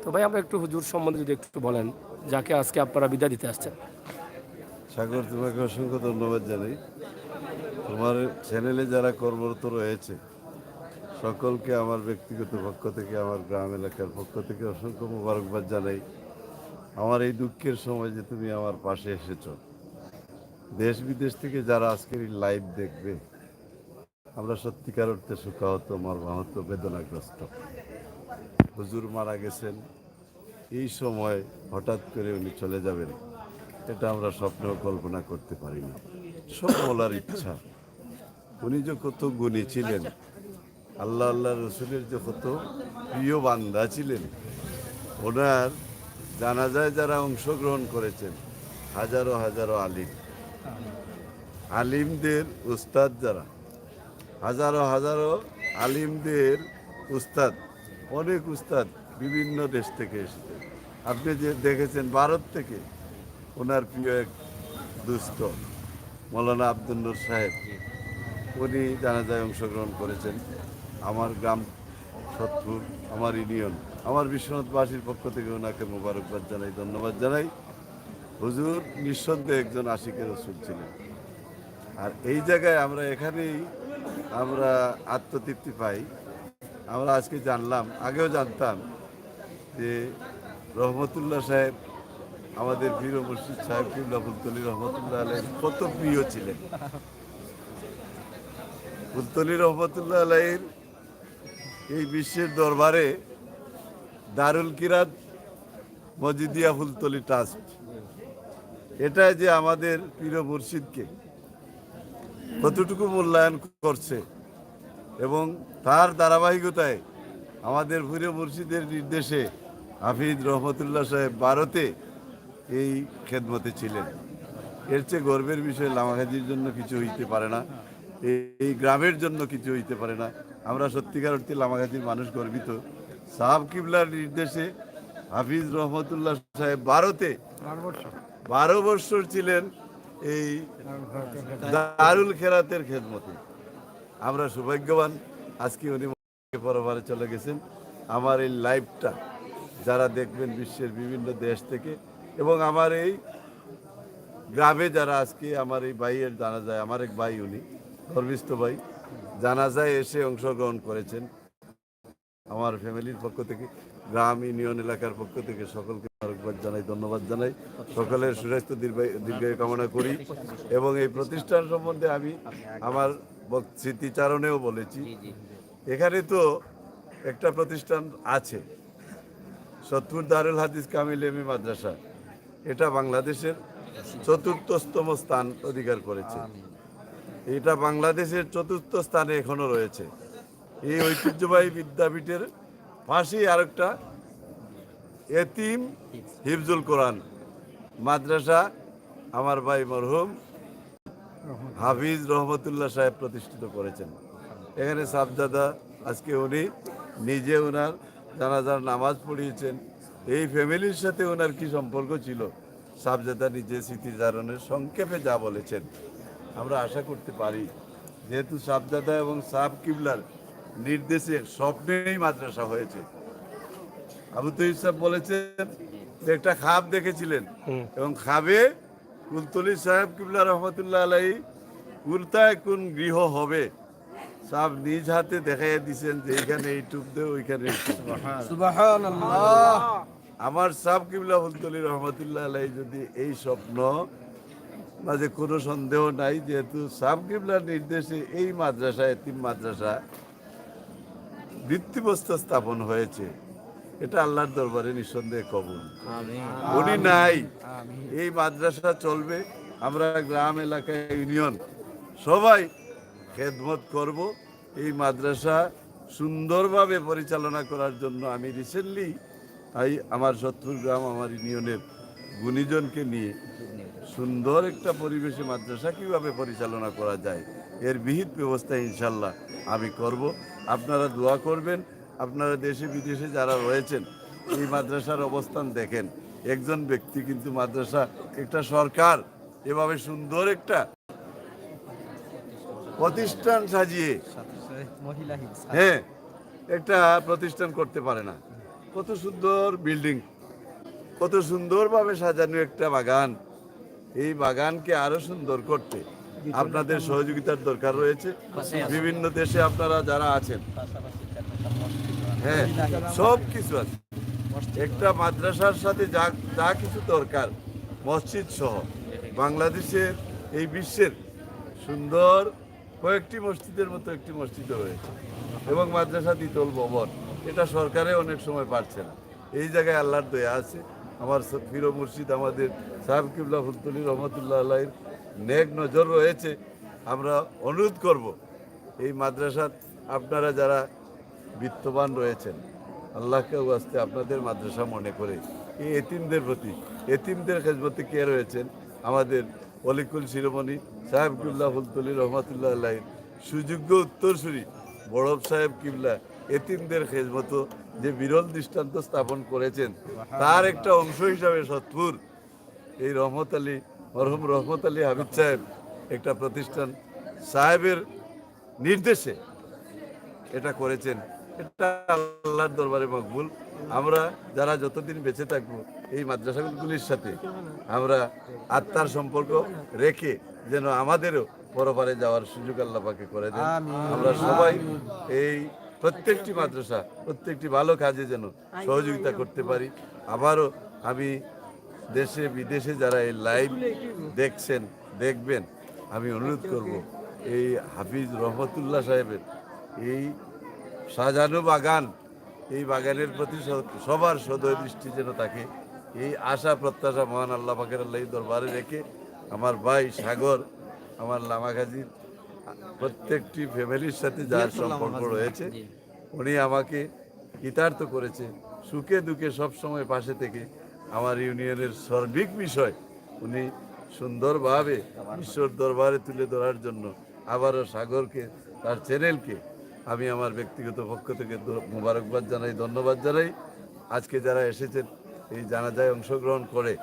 তো ভাই, আমরা একটু হুজুর সম্বন্ধে যদি একটু বলেন, যাকে আজকে আপনারা বিদায় দিতে আসছেন। সাগর, তোমাকে অসংখ্য ধন্যবাদ জানাই। তোমার চ্যানেলে যারা কর্মরত রয়েছে সকলকে আমার ব্যক্তিগত পক্ষ থেকে, আমার গ্রাম এলাকার পক্ষ থেকে অসংখ্য মোবারকবাদ জানাই। আমার এই দুঃখের সময় যে তুমি আমার পাশে এসেছো। দেশ বিদেশ থেকে যারা আজকের এই লাইভ দেখবে, আমরা সত্যিকার অর্থে শোকাহত, মর্মাহত, বেদনাগ্রস্ত। হুজুর মারা গেছেন, এই সময় হঠাৎ করে উনি চলে যাবেন, এটা আমরা স্বপ্নেও কল্পনা করতে পারি না। সব বলার ইচ্ছা। উনি যে কত গুণী ছিলেন, আল্লাহ রসুলের যে কত প্রিয় বান্দা ছিলেন। ওনার জানাজায় যারা অংশগ্রহণ করেছেন, হাজারো হাজারো আলিমদের উস্তাদ, যারা হাজারো হাজারো আলিমদের উস্তাদ, অনেক উস্তাদ বিভিন্ন দেশ থেকে এসেছে। আপনি যে দেখেছেন ভারত থেকে ওনার প্রিয় এক দুস্থ মৌলানা আব্দুল নূর সাহেব, উনি জানাজায় অংশগ্রহণ করেছেন। আমার গ্রাম সৎপুর, আমার ইউনিয়ন, আমার বিশ্বনাথবাসীর পক্ষ থেকে ওনাকে মোবারকবাদ জানাই, ধন্যবাদ জানাই। হুজুর নিঃসন্দেহে একজন আশিকে রসুল ছিলেন। আর এই জায়গায় আমরা এখানেই আমরা আত্মতৃপ্তি পাই। আমরা আজকে জানলাম, আগেও জানতাম যে রহমতুল্লাহ সাহেব, আমাদের বীর মুর্শিদ সাহেব কিবলা ফুলতলি রহমতুল্লাহ আলাইহি কত প্রিয় ছিলেন। ফুলতলি রহমতুল্লাহ আলাইহির এই বিশ্বের দরবারে দারুল কিরাত মজিদিয়া ফুলতলি ট্রাস্ট, এটা যে আমাদের পীর মুর্শিদকে কতটুকু মূল্যায়ন করছে এবং তার ধারাবাহিকতায় আমাদের পীর মুর্শিদের নির্দেশে হাফিজ রহমতুল্লাহ সাহেব ভারতে এই খেদমতে ছিলেন। এর চেয়ে গর্বের বিষয় লামাখাজির জন্য কিছু হইতে পারে না, এই গ্রামের জন্য কিছু হইতে পারে না। আমরা সত্যিকার অর্থে লামাখাজির মানুষ গর্বিত। সাহাব কিবলার নির্দেশে হাফিজ রহমতুল্লাহ সাহেব ভারতে 12 বছর ছিলেন এই দারুল খেরাতের খেদমতে। আমরা সৌভাগ্যবান, আজকে উনি পরবারে চলে গেছেন। আমার এই লাইভটা যারা দেখবেন বিশ্বের বিভিন্ন দেশ থেকে, এবং আমার এই গ্রামে যারা আজকে আমার এই ভাইয়ের জানাজায়, আমার এক ভাই, উনি গর্বিষ্ঠ ভাই, জানাজায় এসে অংশগ্রহণ করেছেন, আমার ফ্যামিলির পক্ষ থেকে, গ্রাম ইউনিয়ন এলাকার পক্ষ থেকে সকলকে মোবারকবাদ জানাই, ধন্যবাদ জানাই। সকলের সুস্বাস্থ্য দীর্ঘায়ু কামনা করি। এবং এই প্রতিষ্ঠান সম্বন্ধে আমি আমার স্মৃতিচারণেও বলেছি, এখানে তো একটা প্রতিষ্ঠান আছে, সৎপুর দারুল হাদিস কামিল এমি মাদ্রাসা, এটা বাংলাদেশের ৪র্থতম স্থান অধিকার করেছে। এটা বাংলাদেশের ৪র্থ স্থানে এখনো রয়েছে। এই ঐতিহ্যবাহী বিদ্যাপীঠের পাশেই আরেকটা এতিম হিফজুল কোরআন মাদ্রাসা আমার ভাই মরহুম হাফিজ রহমতুল্লাহ সাহেব প্রতিষ্ঠিত করেছেন। এখানে সাবজাদা, আজকে উনি নিজে ওনার জানাজার নামাজ পড়িয়েছেন। এই ফ্যামিলির সাথে ওনার কি সম্পর্ক ছিল, সাবজাদা নিজে স্মৃতিচারণের সংক্ষেপে যা বলেছেন, আমরা আশা করতে পারি যেহেতু সাবজাদা এবং সাব কিবলার নির্দেশে স্বপ্নেই মাদ্রাসা হয়েছে। আবু তৈব সাহেব বলেছেন যে একটা খাব দেখেছিলেন এবং খাবে কুলতলি সাহেব কিবলা রহমতুল্লাহ আলাইহি কুলতায় কোন গৃহ হবে সব নিজ হাতে দেখাইয়া দিচ্ছেন যে এইখানে এই টুপ দে, ওইখানে সুবহানাল্লাহ। আমার সাব কিবলা ফুলতলি রহমতুল্লাহ আলাই যদি এই স্বপ্ন মাঝে কোনো সন্দেহ নাই, যেহেতু সাব কিবলার নির্দেশে এই মাদ্রাসা, এতিম মাদ্রাসা ভিত্তিপ্রস্তর স্থাপন হয়েছে, এটা আল্লাহর দরবারে নিঃসন্দেহে কবুল। উনি নাই, এই মাদ্রাসা চলবে। আমরা গ্রাম এলাকায়, ইউনিয়ন সবাই খেদমত করব। এই মাদ্রাসা সুন্দরভাবে পরিচালনা করার জন্য আমি রিসেন্টলি আমার সত্তর গ্রাম, আমার ইউনিয়নের গুণীজনকে নিয়ে সুন্দর একটা পরিবেশে মাদ্রাসা কীভাবে পরিচালনা করা যায় এর বিহিত ব্যবস্থা ইনশাল্লাহ আমি করব। আপনারা দোয়া করবেন। আপনারা দেশে বিদেশে যারা রয়েছেন, এই মাদ্রাসার অবস্থান দেখেন। একজন ব্যক্তি কিন্তু মাদ্রাসা, একটা সরকার এভাবে সুন্দর একটা প্রতিষ্ঠান সাজিয়ে, হ্যাঁ, একটা প্রতিষ্ঠান করতে পারে না। কত সুন্দর বিল্ডিং, কত সুন্দরভাবে সাজানো একটা বাগান। এই বাগানকে আরো সুন্দর করতে আপনাদের সহযোগিতার দরকার রয়েছে। বিভিন্ন দেশে আপনারা যারা আছেন, হ্যাঁ, সব কিছু আছে। একটা মাদ্রাসার সাথে যা যা কিছু দরকার, মসজিদ সহ বাংলাদেশের, এই বিশ্বের সুন্দর কয়েকটি মসজিদের মতো একটি মসজিদ রয়েছে এবং মাদ্রাসা দ্বিতল ভবন। এটা সরকারে অনেক সময় পারছে না। এই জায়গায় আল্লাহর দয়া আছে। আমার পীর মুর্শিদ আমাদের সাহেব কিবলা ফুলতলি রহমতুল্লাহ আলাইহির নেক নজর রয়েছে। আমরা অনুরোধ করব, এই মাদ্রাসার আপনারা যারা বিত্তবান রয়েছেন, আল্লাহকে ওয়াস্তে আপনাদের মাদ্রাসা মনে করে এই এতিমদের প্রতি, এতিমদের খেদমতে কে রয়েছেন, আমাদের অলিকুল শিরোমণি সাহেব কিবলা ফুলতলি রহমতুল্লাহ আলাইহির সুযোগ্য উত্তরসূরি বড়ব সাহেব কিবলা এতিমদের খেদমত যে বিরল দৃষ্টান্ত স্থাপন করেছেন, তার একটা অংশ হিসাবে সৎপুর এই রহমত আলী, মরহুম রহমত আলী হাবিব সাহেব একটা প্রতিষ্ঠান সাহেবের নির্দেশে এটা করেছেন। এটা আল্লাহর দরবারে মকবুল। আমরা যারা যতদিন বেঁচে থাকবো, এই মাদ্রাসাগুলির সাথে আমরা আত্মার সম্পর্ক রেখে যেন আমাদেরও পরপারে যাওয়ার সুযোগ আল্লাহ পাকে করে দেন। আমরা সবাই এই প্রত্যেকটি মাদ্রাসা, প্রত্যেকটি ভালো কাজে যেন সহযোগিতা করতে পারি। আবারও আমি দেশে বিদেশে যারা এই লাইভ দেখছেন, দেখবেন, আমি অনুরোধ করব, এই হাফিজ রহমতুল্লাহ সাহেবের এই সাজানো বাগান, এই বাগানের প্রতি সবার সদয় দৃষ্টি যেন থাকে। এই আশা প্রত্যাশা মহান আল্লাহ পাকের আল্লাহ দরবারে রেখে আমার ভাই সাগর, আমার লামাগাজীর প্রত্যেকটি ফ্যামিলির সাথে যার সম্পর্ক রয়েছে, উনি আমাকে কৃতার্থ করেছে। সুখে দুঃখে সবসময় পাশে থেকে আমার ইউনিয়নের সার্বিক বিষয় উনি সুন্দরভাবে ঈশ্বর দরবারে তুলে ধরার জন্য আবারও সাগরকে, তার চ্যানেলকে আমি আমার ব্যক্তিগত পক্ষ থেকে মোবারকবাদ জানাই, ধন্যবাদ জানাই। আজকে যারা এসেছেন এই জানাজায় অংশগ্রহণ করে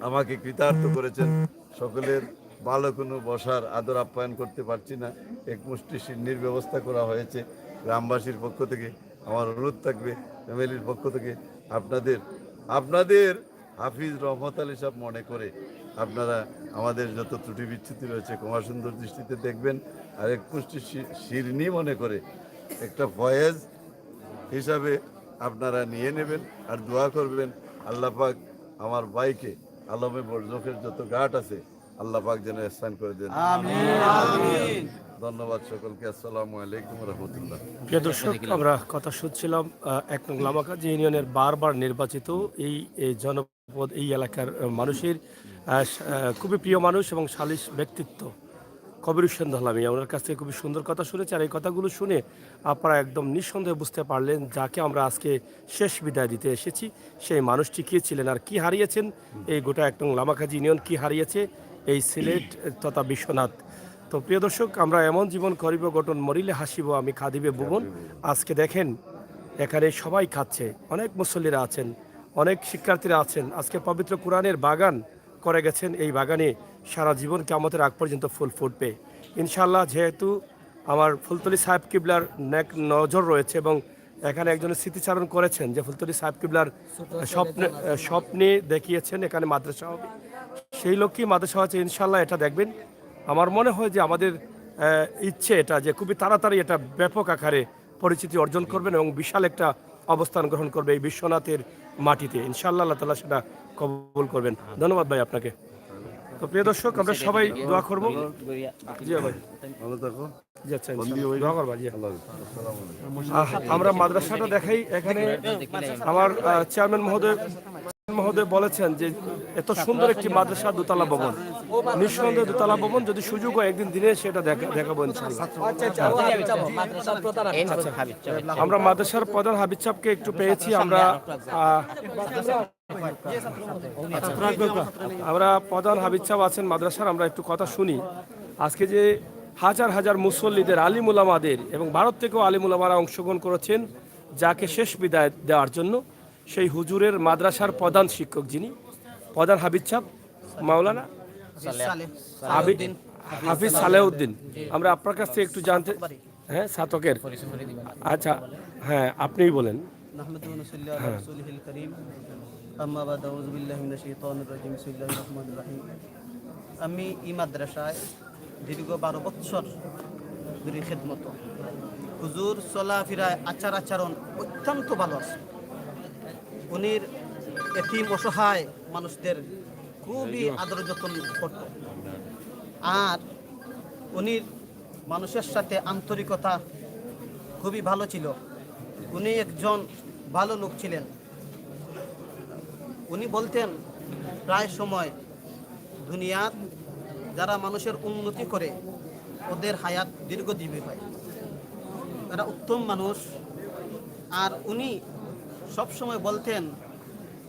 আমাকে কৃতার্থ করেছেন, সকলের ভালো কোনো বসার আদর আপ্যায়ন করতে পারছি না, এক মুষ্টি সিন্নির ব্যবস্থা করা হয়েছে গ্রামবাসীর পক্ষ থেকে। আমার অনুরোধ থাকবে ফ্যামিলির পক্ষ থেকে আপনাদের হাফিজ রহমত আলী সাহেব মনে করে আপনারা আমাদের যত ত্রুটি বিচ্ছুতি রয়েছে ক্ষমা সুন্দর দৃষ্টিতে দেখবেন। আর এক মুষ্টি শিরনি মনে করে একটা ফয়েজ হিসাবে আপনারা নিয়ে নেবেন আর দোয়া করবেন আল্লাহ পাক আমার ভাইকে আলমে বরজখের যত ঘাট আছে আল্লাহ পাক যেন স্থান করে দেন। ধন্যবাদ সকলকে। আসসালামু আলাইকুম রহমতুল্লাহ। প্রিয় দর্শক, আমরা কথা শুনছিলাম ১ নং লামাকাজি ইউনিয়নের বারবার নির্বাচিত এই জনপদ, এই এলাকার মানুষের খুবই প্রিয় মানুষ এবং সালিশ ব্যক্তিত্ব কবির হোসেন দহলামি। ওনার কাছ থেকে খুবই সুন্দর কথা শুনেছি। আর এই কথাগুলো শুনে আপনারা একদম নিঃসন্দেহে বুঝতে পারলেন যাকে আমরা আজকে শেষ বিদায় দিতে এসেছি সেই মানুষটি কে ছিলেন আর কি হারিয়েছেন এই গোটা ১ নং লামাকাজি ইউনিয়ন, কি হারিয়েছে এই সিলেট তথা বিশ্বনাথ। তো প্রিয় দর্শক, আমরা এমন জীবন করিব গঠন, মরিলে হাসিব আমি খাদিবে ভুবন। আজকে দেখেন এখানে সবাই খাচ্ছে, অনেক মুসল্লিরা আছেন, অনেক শিক্ষার্থীরা আছেন। আজকে পবিত্র কোরআনের বাগান করে গেছেন। এই বাগানে সারা জীবন কিয়ামতের আগ পর্যন্ত ফুল ফুটবে ইনশাআল্লাহ। যেহেতু আমার ফুলতলি সাহেব কিবলার নেক নজর রয়েছে এবং এখানে একজনের স্মৃতিচারণ করেছেন যে ফুলতলি সাহেব কিবলার স্বপ্নে দেখিয়েছেন এখানে মাদ্রাসা হবে, সেই লক্ষ্যেই মাদ্রাসা হচ্ছে ইনশাআল্লাহ। এটা দেখবেন, আমার মনে হয় যে আমাদের ইচ্ছে এটা যে খুবই তাড়াতাড়ি এটা ব্যাপক আকারে পরিচিতি অর্জন করবেন এবং বিশাল একটা অবস্থান গ্রহণ করবে এই বিশ্বনাথের মাটিতে। ইনশাআল্লাহ আল্লাহ তাআলা সেটা কবুল করবেন। ধন্যবাদ ভাই আপনাকে। তো প্রিয় দর্শক, আমরা সবাই দোয়া করব। জি ভাই, ভালো থাকো। জি আচ্ছা, ইনশাআল্লাহ দোয়া করবা। জি, আমরা মাদ্রাসাটা দেখাই। এখানে আমার চেয়ারম্যান মহোদয় বলেছেন যে এত সুন্দর একটি মাদ্রাসা, দোতলা ভবন, নিঃসন্দেহে দোতলা ভবন। যদি সুযোগ হয় একদিন দিনে সেটা দেখাবো ইনশাআল্লাহ। আমরা মাদ্রাসার প্রধান হাবিব সাহেবকে একটু পেয়েছি। আমরা প্রধান হাবিব সাহেব আছেন মাদ্রাসার, আমরা একটু কথা শুনি। আজকে যে হাজার হাজার মুসল্লিদের, আলিম উলামাদের এবং ভারত থেকেও আলিম উলামারা অংশগ্রহণ করেছেন যাকে শেষ বিদায় দেওয়ার জন্য, সেই হুজুরের মাদ্রাসার প্রধান শিক্ষক যিনি, প্রধান হাবিব সাহেব মাওলানা হাফিজ সালেউদ্দিন। আমরা আপনার কাছ থেকে একটু জানতে, হ্যাঁ ছাত্রকের, আচ্ছা হ্যাঁ আপনিই বলেন। আমি এই মাদ্রাসায় দীর্ঘ 12 বছর ধরে খেদমত। হুজুর চলাফেরায় আচার আচরণ অত্যন্ত ভালো আছে। উনির এতিম অসহায় মানুষদের খুবই আদর যত্ন করত। আর উনির মানুষের সাথে আন্তরিকতা খুবই ভালো ছিল। উনি একজন ভালো লোক ছিলেন। উনি বলতেন প্রায় সময় দুনিয়ার যারা মানুষের উন্নতি করে ওদের হায়াত দীর্ঘজীবী হয়, এরা উত্তম মানুষ। আর উনি সব সময় বলতেন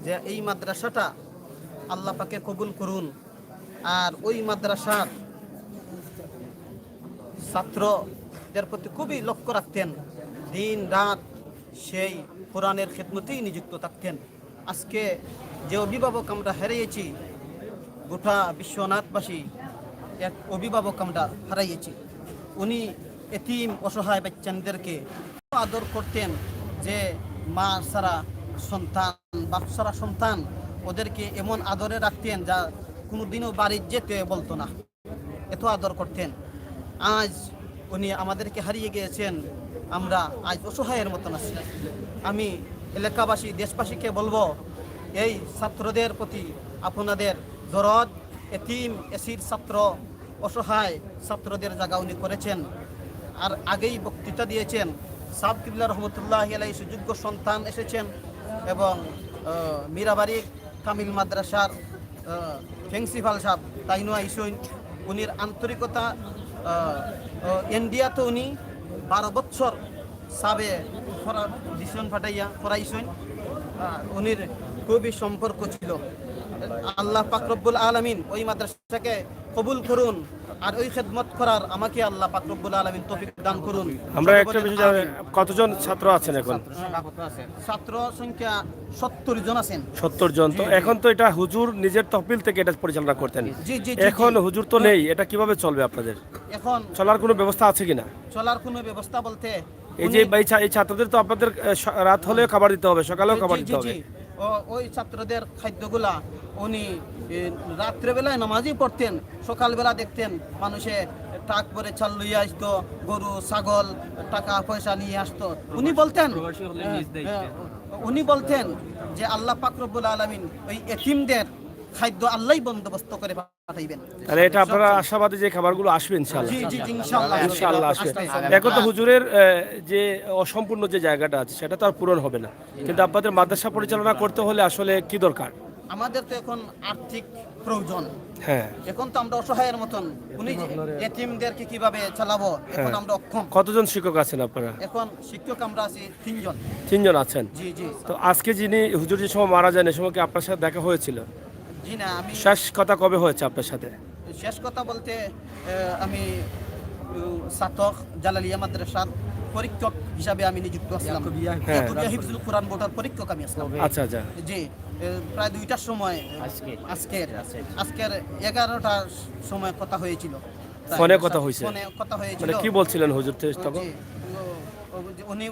যে এই মাদ্রাসাটা আল্লাহ পাকে কবুল করুন। আর ওই মাদ্রাসার ছাত্রদের প্রতি খুবই লক্ষ্য রাখতেন। দিন রাত সেই কোরআনের খেদমতেই নিযুক্ত থাকতেন। আজকে যে অভিভাবক আমরা হারিয়েছি, গোটা বিশ্বনাথবাসী এক অভিভাবক আমরা হারাইয়েছি। উনি এতিম অসহায় বাচ্চাদেরকে আদর করতেন যে মা সারা সন্তান, বাপ সারা সন্তান, ওদেরকে এমন আদরে রাখতেন যা কোনোদিনও বাড়ি যেতে বলতো না, এত আদর করতেন। আজ উনি আমাদেরকে হারিয়ে গিয়েছেন, আমরা আজ অসহায়ের মতন আছি। আমি এলাকাবাসী, দেশবাসীকে বলবো, এই ছাত্রদের প্রতি আপনাদের দরদ, এতিম এসির ছাত্র, অসহায় ছাত্রদের জায়গা উনি করেছেন। আর আগেই বক্তৃতা দিয়েছেন, সাব কিবলা রহমতুল্লাহি আলাইহি সুযোগ্য সন্তান এসেছেন এবং মীরাবাড়ি কামিল মাদ্রাসার প্রিন্সিপাল সাহেব তাইনু আইসইন। উনির আন্তরিকতা, ইন্ডিয়াতে উনি 12 বছর সাবে দিশন ফাটাইয়া পড়াইছেন। উনির খুবই সম্পর্ক ছিল। আল্লাহ পাক রব্বুল আলামিন ওই মাদ্রাসাকে কবুল করুন, আর ওই খেদমত করার আমাকে আল্লাহ পাক রব্বুল আলামিন তৌফিক দান করুন। আমরা একটা বিষয় জানি, কতজন ছাত্র আছেন এখন? ছাত্র সংখ্যা 70 জন আছেন। 70 জন। তো এখন তো এটা হুজুর নিজের তহবিল থেকে এটা পরিচালনা করতেন। জি জি। এখন হুজুর তো নেই, এটা কিভাবে চলবে আপনাদের? এখন চলার কোনো ব্যবস্থা আছে কিনা? চলার কোনো ব্যবস্থা বলতে, এই যে এই ছাত্রদের তো আপনাদের রাত হলেও খাবার দিতে হবে, সকালেও খাবার দিতে হবে। ওই ছাত্রদের খাদ্যগুলা উনি রাত্রেবেলায় নামাজই পড়তেন, সকালবেলা দেখতেন মানুষে ট্রাক করে চাল লইয়া আসতো, গরু ছাগল টাকা পয়সা নিয়ে আসতো। উনি বলতেন যে আল্লাহ পাক রব্বুল আলামিন ওই এতিমদের খাদ্য আল্লাহই বন্দোবস্ত করে পাঠাইবেন। তাহলে এটা আপনারা আশাবাদী যে খাবারগুলো আসবে ইনশাআল্লাহ? জি জি ইনশাআল্লাহ ইনশাআল্লাহ আসবে। এখন তো হুজুরের যে অসম্পূর্ণ যে জায়গাটা আছে সেটা তো আর পূরণ হবে না, কিন্তু আপনাদের মাদ্রাসা পরিচালনা করতে হলে আসলে কি দরকার? আমাদের তো এখন আর্থিক প্রয়োজন। হ্যাঁ, এখন তো আমরা অসহায়ের মতন, উনি এতিমদেরকে কিভাবে চালাবো এখন আমরা অক্ষম। কতজন শিক্ষক আছেন আপনারা? এখন শিক্ষক আমরা আছি 3 জন। 3 জন আছেন? জি জি। তো আজকে যিনি হুজুর যে সময় মারা যান, এই সময় কি আপনার সাথে দেখা হয়েছিল? জি না, আমি শেষ কথা কবে হয়েছে আপনার সাথে? শেষ কথা বলতে আমি ছাত্র জালালিয়া মাদ্রাসার পরীক্ষক হিসাবে আমি নিযুক্ত ছিলাম। ইয়াকুবিয়া হিফজুল কোরআন বোর্ডের পরীক্ষক আমি ছিলাম। আচ্ছা আচ্ছা। জি, প্রায় 2টার সময় আজকের 11টার সময় কথা হয়েছিল। ফোনে কথা হয়েছে? ফোনে কথা হয়েছিল। মানে কি বলছিলেন হুজুর তখন? উনি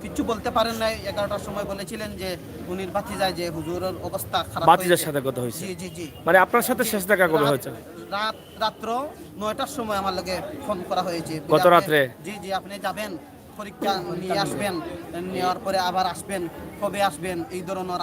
কিছু বলতে পারেন নাই। 11টার সময় বলেছিলেন যে উনির ভাতিজা যে হুজুরের অবস্থা খারাপ। ভাতিজার সাথে কথা হয়েছে? জি জি জি। মানে আপনার সাথে শেষ দেখা কবে হয়েছে? রাত্র 9টার সময় আমার লগে ফোন করা হয়েছে। গত রাত্রে? জি জি, আপনি যাবেন পরীক্ষা নিয়ে আসবেন, নেওয়ার পরে আবার আসবেন, কবে আসবেন, এই ধরনের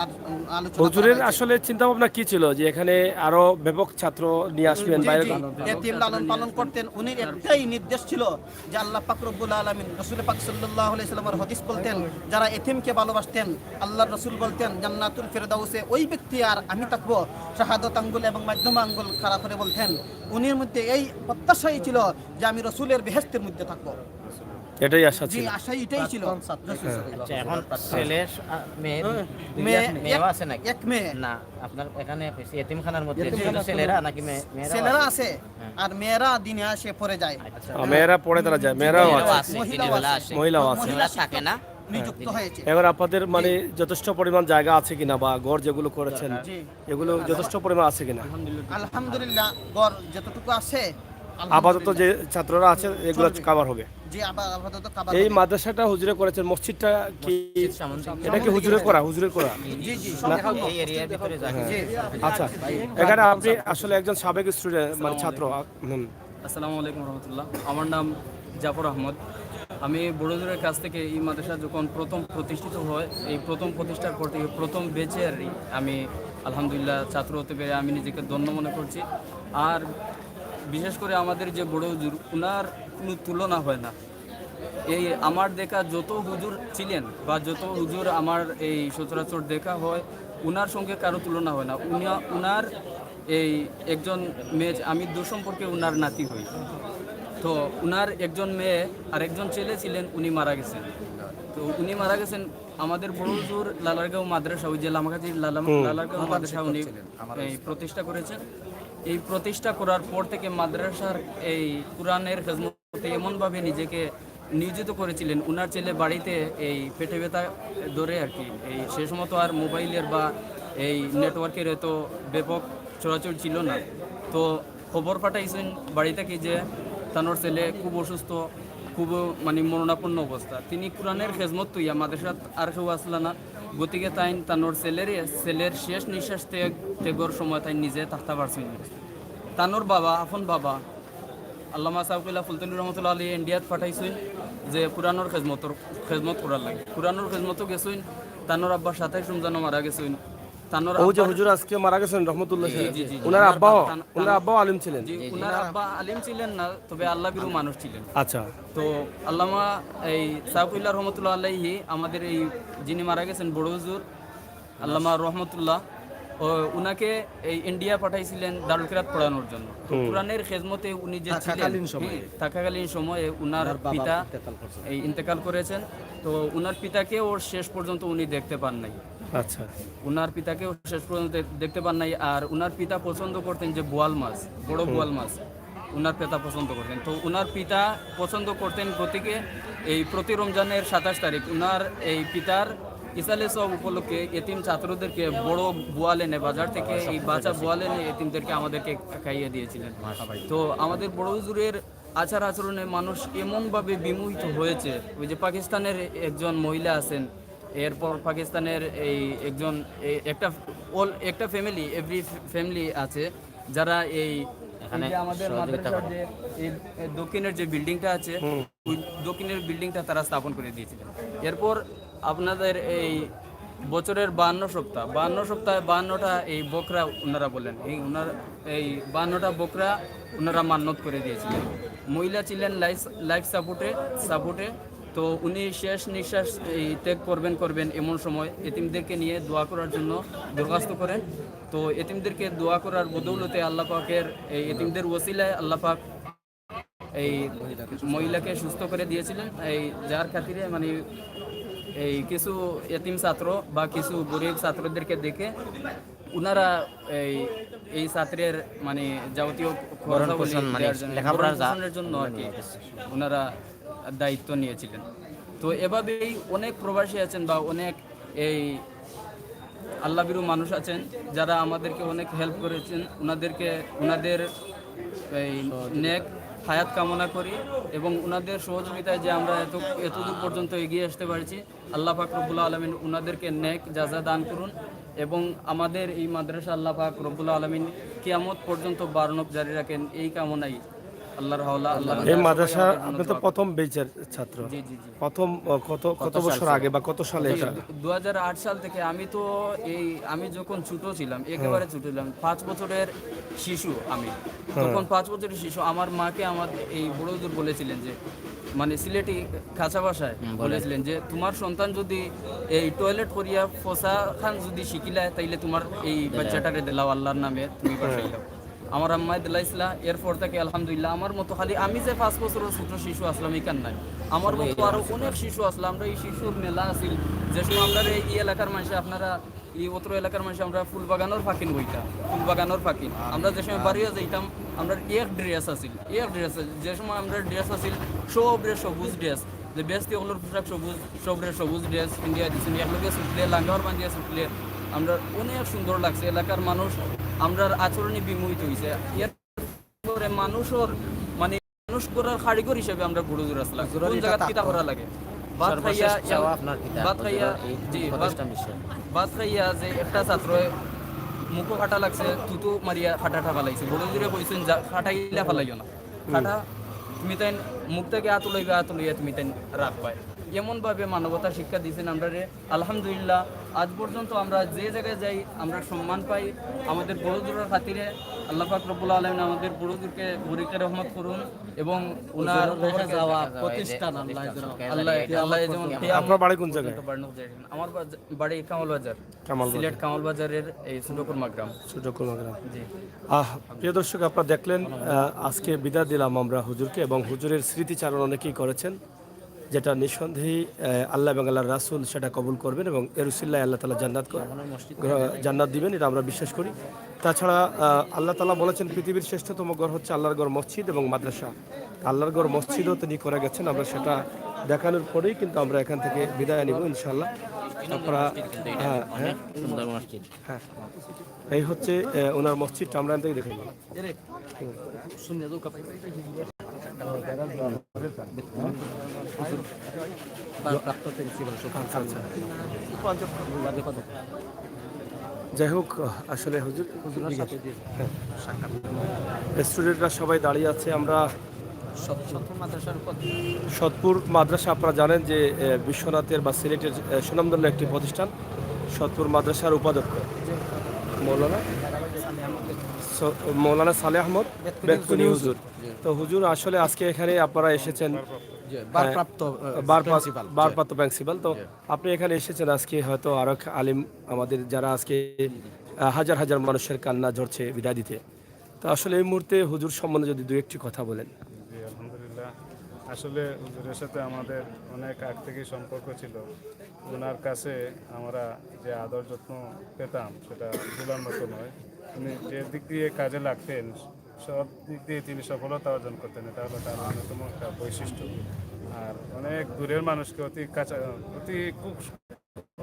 আলোচনা হুজুরের আসলে চিন্তা ভাবনা কি ছিল যে এখানে আরো ব্যাপক ছাত্র নিয়ে আসবেন বাইরে? এতিম লালন পালন করতেন। উনি একটাই নির্দেশ ছিল যে আল্লাহ পাক রব্বুল আলামিন, রাসূল পাক সাল্লাল্লাহু আলাইহি সাল্লামের হাদিস বলতেন, যারা এতিমকে ভালোবাসতেন আল্লাহর রাসূল বলতেন জান্নাতুল ফেরদাউসে ওই ব্যক্তি আর আমি থাকবো। শাহাদাত আঙ্গুল এবং মাধ্যম আঙ্গুল খাড়া করে বলতেন উনির মধ্যে এই প্রত্যাশাই ছিল যে আমি রাসূলের বেহেশতের মধ্যে থাকবো। এটাই আশা জি, ছিল। আশা এটাই ছিল। আচ্ছা, এখন ছেলে মেয়েও আছে নাকি? এক মেয়ে না, আপনার এখানে এতিমখানার মধ্যে শুধু ছেলেরা নাকি মেয়েরা? ছেলেরা আছে আর মেয়েরা দিনে আসে পরে যায়। মেয়েরা পড়ে তারা যায়, মেয়েরাও আছে, মহিলাও আছে। মহিলা থাকে না। নিযুক্ত হয়েছে। এবার আপনাদের মানে যথেষ্ট পরিমাণ জায়গা আছে কিনা বা ঘর যেগুলো করেছেন এগুলো যথেষ্ট পরিমাণ আছে কিনা? আলহামদুলিল্লাহ ঘর যতটুকু আছে আপাতত যে ছাত্ররা আছে এগুলো কভার হবে। জি, আপাতত কভার। এই মাদ্রাসাটা হুজুরে করেছেন, মসজিদটা কি এটা কি হুজুরে করা? জি জি, এই এরিয়ার ভিতরে যায়। আচ্ছা, এখানে আপনি আসলে একজন সাবেক স্টুডেন্ট মানে ছাত্র। আসসালামু আলাইকুম রহমতুল্লাহ। আমার নাম জাফর আহমদ। আমি বড়জোরের কাছ থেকে এই মাদ্রাসা যখন প্রথম প্রতিষ্ঠিত হয়, এই প্রথম প্রতিষ্ঠার পর থেকে প্রথম বেচেরই আমি আলহামদুলিল্লাহ ছাত্র হতে পেরে আমি নিজেকে ধন্য মনে করছি। আর বিশেষ করে আমাদের যে বড় হুজুর, ওনার কোনো তুলনা হয় না। এই আমার দেখা যত হুজুর ছিলেন বা যত হুজুর আমার এই সচরাচর দেখা হয়, ওনার সঙ্গে কারো তুলনা হয় না। উনার এই একজন মেয়ে, আমি দুঃসম্পর্কে ওনার নাতি হই। তো উনার একজন মেয়ে আর একজন ছেলে ছিলেন, উনি মারা গেছেন। তো উনি মারা গেছেন আমাদের বড় হুজুর লালারগাঁও মাদ্রাসা, ওই যে লামাকাজি লালারগাঁও মাদ্রাসা উনি এই প্রতিষ্ঠা করেছেন। এই প্রতিষ্ঠা করার পর থেকে মাদ্রাসার এই কোরআনের খেদমতে এমনভাবে নিজেকে নিয়োজিত করেছিলেন। উনার ছেলে বাড়িতে এই পেটে ব্যথা ধরে আর কি, এই সে সময় তো আর মোবাইলের বা এই নেটওয়ার্কের এত ব্যাপক চলাচল ছিল না। তো খবর পাঠাইছেন বাড়ি থেকে যে তানোর ছেলে খুব অসুস্থ, খুব মানে মরণাপন্ন অবস্থা। তিনি কোরআনের খেজমত তুইয়া মাদ্রাসাত আর কেউ আসলা না, গতিকে তাই তানোর ছেলের শেষ নিঃশ্বাস ত্যাগর সময় তাই নিজে থাকতে পারছেন। তানোর বাবা, আপন বাবা আল্লামা সাউকুল্লাহ ফুলতলি রহমতুল্লাহ আলী ইন্ডিয়াত পাঠাইছেন যে কোরআনের খেজমত করার লাগে। কোরআনের খেজমতও গেছেন। তানোর আব্বা 27 রমজানও মারা গেছেন। হুজুর আজকে মারা গেছেন রহমতুল্লাহ, ওনার আব্বাও আলিম ছিলেন। ওনার আব্বা আলিম ছিলেন না, তবে আল্লাহ বিরু মানুষ ছিলেন। আচ্ছা, তো আল্লামা এই সাউকুল্লাহ রহমতুল্লাহ আলাইহি আমাদের এই যিনি মারা গেছেন বড় হুজুর আল্লামা রহমতুল্লাহ, উনাকে এই ইন্ডিয়া পাঠাইছিলেন দারুল কিরাত পড়ানোর জন্য। কোরআনের খেদমতে উনি যে থাকাকালীন সময়ে উনার পিতা এই ইন্তেকাল করেছেন। তো উনার পিতাকে ওর শেষ পর্যন্ত উনি দেখতে পান নাই। আচ্ছা, উনার পিতাকেও শেষ পর্যন্ত দেখতে পান নাই। আর উনার পিতা পছন্দ করতেন যে বোয়াল মাছ, বড় বোয়াল মাছ উনার পিতা পছন্দ করতেন। তো উনার পিতা পছন্দ করতেন, গতিকে এই প্রতি রমজানের 27 তারিখ উনার এই পিতার ইসালে সব উপলক্ষে এতিম ছাত্রদেরকে বড় বোয়াল এনে বাজার থেকে এই বাচ্চা বোয়াল এনে এতিমদেরকে আমাদেরকে খাইয়ে দিয়েছিলেন। তো আমাদের বড় হুজুরের আচার আচরণে মানুষ এমনভাবে বিমোহিত হয়েছে। ওই যে পাকিস্তানের একজন মহিলা আছেন, এরপর পাকিস্তানের এই একজন একটা ফ্যামিলি, এভরি ফ্যামিলি আছে যারা এই আমাদের মাদ্রাসার যে এই দক্ষিণের যে বিল্ডিংটা আছে, ওই দক্ষিণের বিল্ডিংটা তারা স্থাপন করে দিয়েছিলেন। এরপর আপনাদের এই বছরের 52 সপ্তাহে 52টা এই বকরা ওনারা বলেন, এই 52টা বকরা ওনারা মান্যত করে দিয়েছিলেন। মহিলা ছিলেন লাইফ সাপোর্টে। তো উনি শেষ নিঃশ্বাস এই ত্যাগ করবেন এমন সময় এতিমদেরকে নিয়ে দোয়া করার জন্য দরখাস্ত করেন। তো এতিমদেরকে দোয়া করার বদৌলতে আল্লাহ পাকের এই এতিমদের ওসিলায় আল্লাহ পাক এই মহিলাকে সুস্থ করে দিয়েছিলেন। এই যার খাতিরে মানে এই কিছু এতিম ছাত্র বা কিছু গরিব ছাত্রদেরকে দেখে উনারা এই ছাত্রের মানে যাবতীয় লেখাপড়ার জন্য আর কি উনারা দায়িত্ব নিয়েছিলেন। তো এভাবেই অনেক প্রবাসী আছেন বা অনেক এই আল্লাহবিরু মানুষ আছেন যারা আমাদেরকে অনেক হেল্প করেছেন। উনাদের এই নেক হায়াত কামনা করি এবং উনাদের সহযোগিতায় যে আমরা এতদূর পর্যন্ত এগিয়ে আসতে পারছি, আল্লাহ পাক রব্বুল আলামিন উনাদেরকে নেক জাযা দান করুন এবং আমাদের এই মাদ্রাসা আল্লাহ পাক রব্বুল আলামিন কিয়ামত পর্যন্ত বারনব জারি রাখেন, এই কামনাই আল্লাহর হাওলা আল্লাহ এই মাদ্রাসা আপনি তো প্রথম বেচের ছাত্র, জি জি জি প্রথম কত বছর আগে বা কত সালে এটা? 2008 সাল থেকে আমি যখন ছোট ছিলাম, একেবারে ছোট ছিলাম, 5 বছরের শিশু আমি, তখন 5 বছরের শিশু আমার মাকে আমার এই বড় হুজুর বলেছিলেন যে, মানে সিলেটি খাঁচা ভাষায় বলেছিলেন যে তোমার সন্তান যদি এই টয়লেট করিয়া ফসা খান যদি শিখিলায় তাইলে তোমার এই বাচ্চাটাকে দিলাও আল্লাহর নামে তুমি পাঠাইলাও। আমার আম্মাই দিলাইছিলা। এরপর থেকে আলহামদুলিল্লাহ আমার মতো খালি আমি যে 5 বছরের ছোট শিশু আসলাম এখান নাই, আমার মতো আরো অনেক শিশু আসলাম। আমরা এই শিশুর মেলা আসিল যে সময় আমরা এই এলাকার মানুষ, আপনারা এই অত্র এলাকার মানুষ আমরা ফুল বাগানোর ফাঁকিন বইটা, ফুল বাগানোর ফাঁকিন আমরা যে সময় বাড়িও যাইতাম, আমরা এক ড্রেস আসিল, যে সময় আমরা ড্রেস আসিল সবরে সবুজ ড্রেস, যে ব্যস্তি ওগুলোর পোশাক সবুজ, সবরে সবুজ ড্রেস ইন্ডিয়া দিচ্ছেন, একলগে ছুটলে লাঙ্গাওয়ার বান্ধিয়া ছুটলে আমরা অনেক সুন্দর লাগছে। এলাকার মানুষ আমরা আচরণে বিমোহিত হয়েছে। এরপরে মানুষের মানে মানুষ করার কারিগর হিসেবে আমরা বড় জোর আসলাম, কোন জায়গা কিতা করা লাগে ভাত খাইয়া ভাত খাইয়া যে একটা ছাত্র মুখো কাটা লাগছে, তুতু মারিয়া খাটাটা ফালাইছে, বড় জোরে কইছেন খাটাইলা ফালাইও না, খাটা তুমি তাই মুখ থেকে হাত লইয়া তুমি তাই রাখ পায়। এমনভাবে মানবতা শিক্ষা দিয়েছেন আমরা রে। আলহামদুলিল্লাহ আজ পর্যন্ত আমরা যে জায়গায় যাই আমরা সম্মান পাই। আমাদের বড়জোরের খাতিরে আল্লাহ পাক রব্বুল আলামিন আমাদের বড়জোরকে বরিকে রহমত করুন এবং ওনার যাওয়া প্রতিষ্ঠান আল্লাহ যেমন। আপনার বাড়ি কোন জায়গায়? আমার বাড়ি কামাল বাজার, সিলেট কামাল বাজারের এই ছোটকুরমা গ্রাম। জি। প্রিয় দর্শক, আপনারা দেখলেন আজকে বিদায় দিলাম আমরা হুজুরকে, এবং হুজুরের স্মৃতিচারণ অনেকেই করেছেন, যেটা নিঃসন্দেহে আল্লাহ এবং আল্লাহর রাসূল সেটা কবুল করবেন এবং এর উসিলায় আল্লাহ তাআলা জান্নাত দিবেন, এটা আমরা বিশ্বাস করি। তাছাড়া আল্লাহ তাআলা বলেছেন পৃথিবীর শ্রেষ্ঠতম ঘর হচ্ছে আল্লাহর ঘর মসজিদ এবং মাদ্রাসা। আল্লাহর ঘর মসজিদও তিনি করে গেছেন, আমরা সেটা দেখানোর পরেই কিন্তু আমরা এখান থেকে বিদায় নিব ইনশাআল্লাহ। আপনারা হ্যাঁ, এই হচ্ছে ওনার মসজিদটা, আমরা এখান থেকে দেখে নিই। যাই হোক, আসলে হুজুর স্টুডেন্টরা সবাই দাঁড়িয়ে আছে। আমরা সৎপুর মাদ্রাসা, আপনারা জানেন যে বিশ্বনাথের বা সিলেটের সুনামধন্য একটি প্রতিষ্ঠান। সৎপুর মাদ্রাসার উপাধ্যক্ষ মৌলানা সালেহ আহমদ বেতকুনি হুজুর। তো হুজুর আসলে আজকে এখানে আপনারা এসেছেন, ভারপ্রাপ্ত প্রিন্সিপাল। তো আপনি এখানে এসেছেন আজকে, হয়তো আরো আলিম আমাদের যারা আজকে হাজার হাজার মানুষের কান্না ঝরছে বিদায় দিতে। তো আসলে এই মুহূর্তে হুজুর সম্বন্ধে যদি দু একটি কথা বলেন। আলহামদুলিল্লাহ, আসলে হুজুরের সাথে আমাদের অনেক আগ থেকেই সম্পর্ক ছিল। ওনার কাছে আমরা যে আদর যত্ন পেতাম সেটা ভুলার মতো নয়। উনি যে দিক দিয়ে কাজে লাগতেন সব দিক দিয়ে তিনি সফলতা অর্জন করতেন, এটা হলো তার অন্যতম একটা বৈশিষ্ট্য। আর অনেক দূরের মানুষকে অতি খুব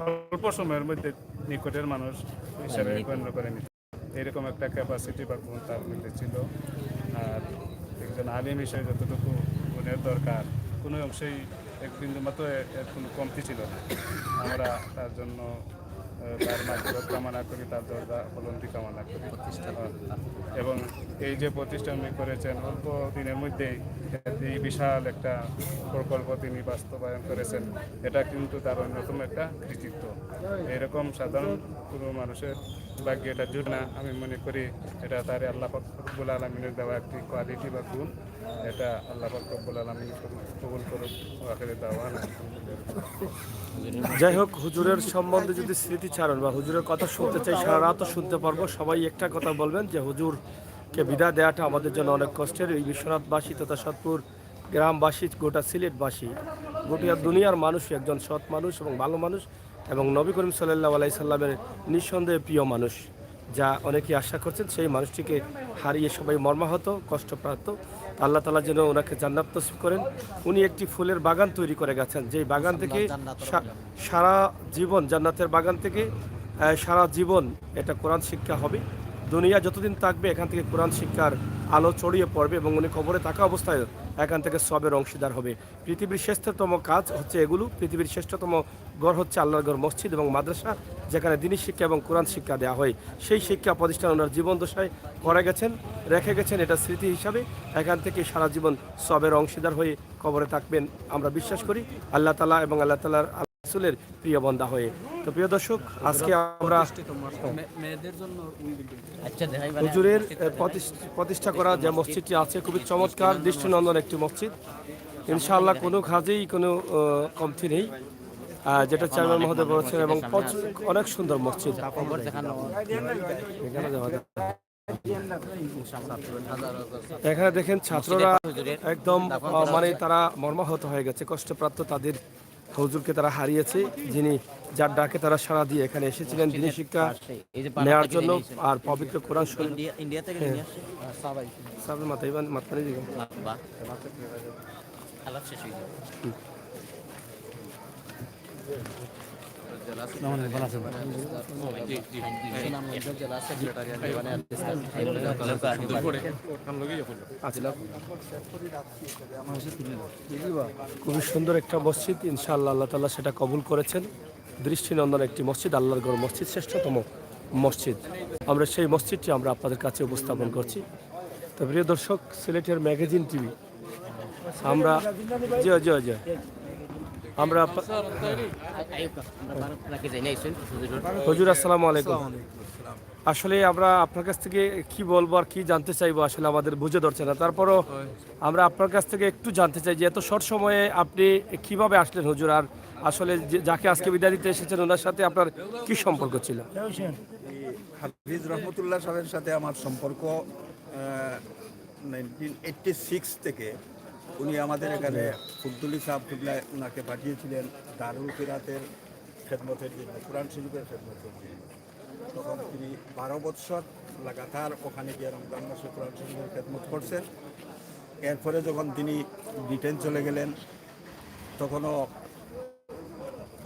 অল্প সময়ের মধ্যে নিকটের মানুষ হিসাবে গণ্য করে নিত, এরকম একটা ক্যাপাসিটি বা গুণ তার মধ্যে ছিল। আর একজন আলিম হিসেবে যতটুকু গুণের দরকার কোনো অংশেই এক বিন্দু মতো এর কোনো কমতি ছিল না। আমরা তার জন্য তার মাধ্যমে কামনা করি, তার দরজা ফলন্তি কামনা করি। এবং এই যে প্রতিষ্ঠান করেছেন অল্প দিনের মধ্যেই এই বিশাল একটা প্রকল্প তিনি বাস্তবায়ন করেছেন, এটা কিন্তু তার অন্যতম একটা কৃতিত্ব। এরকম সাধারণ কোনো মানুষের ভাগ্যে এটা জুট না, আমি মনে করি এটা তার আল্লাহ পাক রব্বুল আলামিনের দেওয়া একটি কোয়ালিটি বা গুণ। এটা আল্লাহ পাক রব্বুল আলামিন কবুল করুক। আখিরে দাওয়ানা। যাই হোক, হুজুরের সম্বন্ধে যদি স্মৃতিচারণ বা হুজুরের কথা শুনতে চাই, সারা রাতও শুনতে পারবো। সবাই একটা কথা বলবেন যে হুজুরকে বিদায় দেওয়াটা আমাদের জন্য অনেক কষ্টের। এই বিশ্বনাথবাসী তথা সৎপুর গ্রামবাসী, গোটা সিলেটবাসী, গোটা দুনিয়ার মানুষ একজন সৎ মানুষ এবং ভালো মানুষ এবং নবী করিম সাল্লাল্লাহু আলাইহি সাল্লামের নিঃসন্দেহে প্রিয় মানুষ, যা অনেকেই আশা করছেন। সেই মানুষটিকে হারিয়ে সবাই মর্মাহত, কষ্টপ্রাপ্ত। আল্লাহ তাআলা যেন ওনাকে জান্নাত নসিব করেন। উনি একটি ফুলের বাগান তৈরি করে গেছেন, যেই বাগান থেকে সারা জীবন, জান্নাতের বাগান থেকে সারা জীবন এটা কোরআন শিক্ষা হবে। দুনিয়া যতদিন থাকবে এখান থেকে কোরআন শিক্ষার আলো ছড়িয়ে পড়বে এবং উনি কবরে থাকা অবস্থায় এখান থেকে সবের অংশীদার হবে। পৃথিবীর শ্রেষ্ঠতম কাজ হচ্ছে এগুলো। পৃথিবীর শ্রেষ্ঠতম ঘর হচ্ছে আল্লাহর ঘর, মসজিদ এবং মাদ্রাসা, যেখানে দিনী শিক্ষা এবং কোরআন শিক্ষা দেওয়া হয়। সেই শিক্ষা প্রতিষ্ঠান ওনার জীবন দশায় করে গেছেন, রেখে গেছেন। এটা স্মৃতি হিসাবে এখান থেকে সারা জীবন সবের অংশীদার হয়ে কবরে থাকবেন আমরা বিশ্বাস করি, আল্লাহ তাআলা এবং আল্লাহ তাআলার রাসূলের প্রিয় বান্দা হয়ে। তো প্রিয় দর্শক, আজকে আমরা মেয়েদের জন্য হুজুরের প্রতিষ্ঠা করা যে মসজিদটি আছে খুবই চমৎকার দৃষ্টিনন্দন একটি মসজিদ। ইনশাআল্লাহ কোনো কাজেই কোনো কমতি নেই, যেটা চেয়ারম্যান মহোদয় বলেছেন, এবং অনেক সুন্দর মসজিদ। এখানে দেখেন ছাত্ররা একদম মানে তারা মর্মাহত হয়ে গেছে, কষ্টপ্রাপ্ত তাদের হুজুরকে তারা হারিয়েছে, যিনি যার ডাকে তারা সাড়া দিয়ে এখানে এসেছিলেন দিনী শিক্ষা নেওয়ার জন্য আর পবিত্র কোরআন শরীফ। ইন্ডিয়া থেকে নিয়ে আসছে সাবের মাথায় মাথায় দিকে আলাপ শেষ হয়ে যাবে। খুবই সুন্দর একটা মসজিদ, ইনশাআল্লাহ আল্লাহ তাআলা সেটা কবুল করেছেন। দৃষ্টিনন্দন একটি মসজিদ, আল্লাহর ঘর মসজিদ, শ্রেষ্ঠতম মসজিদ। আমরা সেই মসজিদটি আমরা আপনাদের কাছে উপস্থাপন করছি। তো প্রিয় দর্শক, সিলেটের ম্যাগাজিন টিভি আমরা আমরা হুজুর আসসালামু আলাইকুম। আসলে আমরা আপনার কাছ থেকে কি বলবো আর কি জানতে চাইবো, আসলে আমাদের বুঝে ধরছে না। তারপরও আমরা আপনার কাছ থেকে একটু জানতে চাই যে এত শর্ট সময়ে আপনি কিভাবে আসলেন হুজুর, আর আসলে যাকে আজকে বিদায় দিতে এসেছেন ওনার সাথে আপনার কি সম্পর্ক ছিল? হাফিজ রহমতুল্লাহ সাহেবের সাথে আমার সম্পর্ক 1986 থেকে। উনি আমাদের এখানে ফুদ্দুলি সাহেব কিবলা ওনাকে পাঠিয়েছিলেন দারুল কিরাতের খেদমতের জন্য, কোরআন শরীফের খেদমতের জন্য। তখন তিনি 12 বৎসর লাগাতার ওখানে গিয়ে রমজান মাসে কোরআন শরীফের খেদমত করছেন। এরপরে যখন তিনি ব্রিটেন চলে গেলেন, তখনও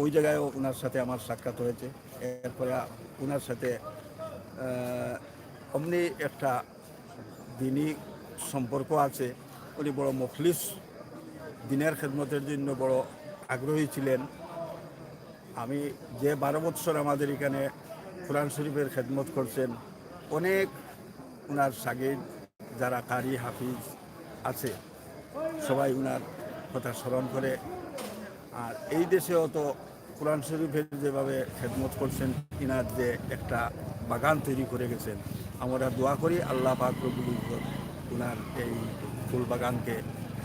ওই জায়গায়ও ওনার সাথে আমার সাক্ষাৎ হয়েছে। এরপরে ওনার সাথে অমনি একটা দিনই সম্পর্ক আছে। উনি বড় মুখলিস, দিনের খেদমতের জন্য বড় আগ্রহী ছিলেন। আমি যে 12 বৎসর আমাদের এখানে কোরআন শরীফের খেদমত করছেন, অনেক ওনার সাগিদ যারা কারি হাফিজ আছে সবাই ওনার কথা স্মরণ করে। আর এই দেশেও তো কোরআন শরীফের যেভাবে খেদমত করছেন, ইনার যে একটা বাগান তৈরি করে গেছেন, আমরা দোয়া করি আল্লাহ পাক রব্বুল ইজ্জত ওনার এই ফুল বাগানকে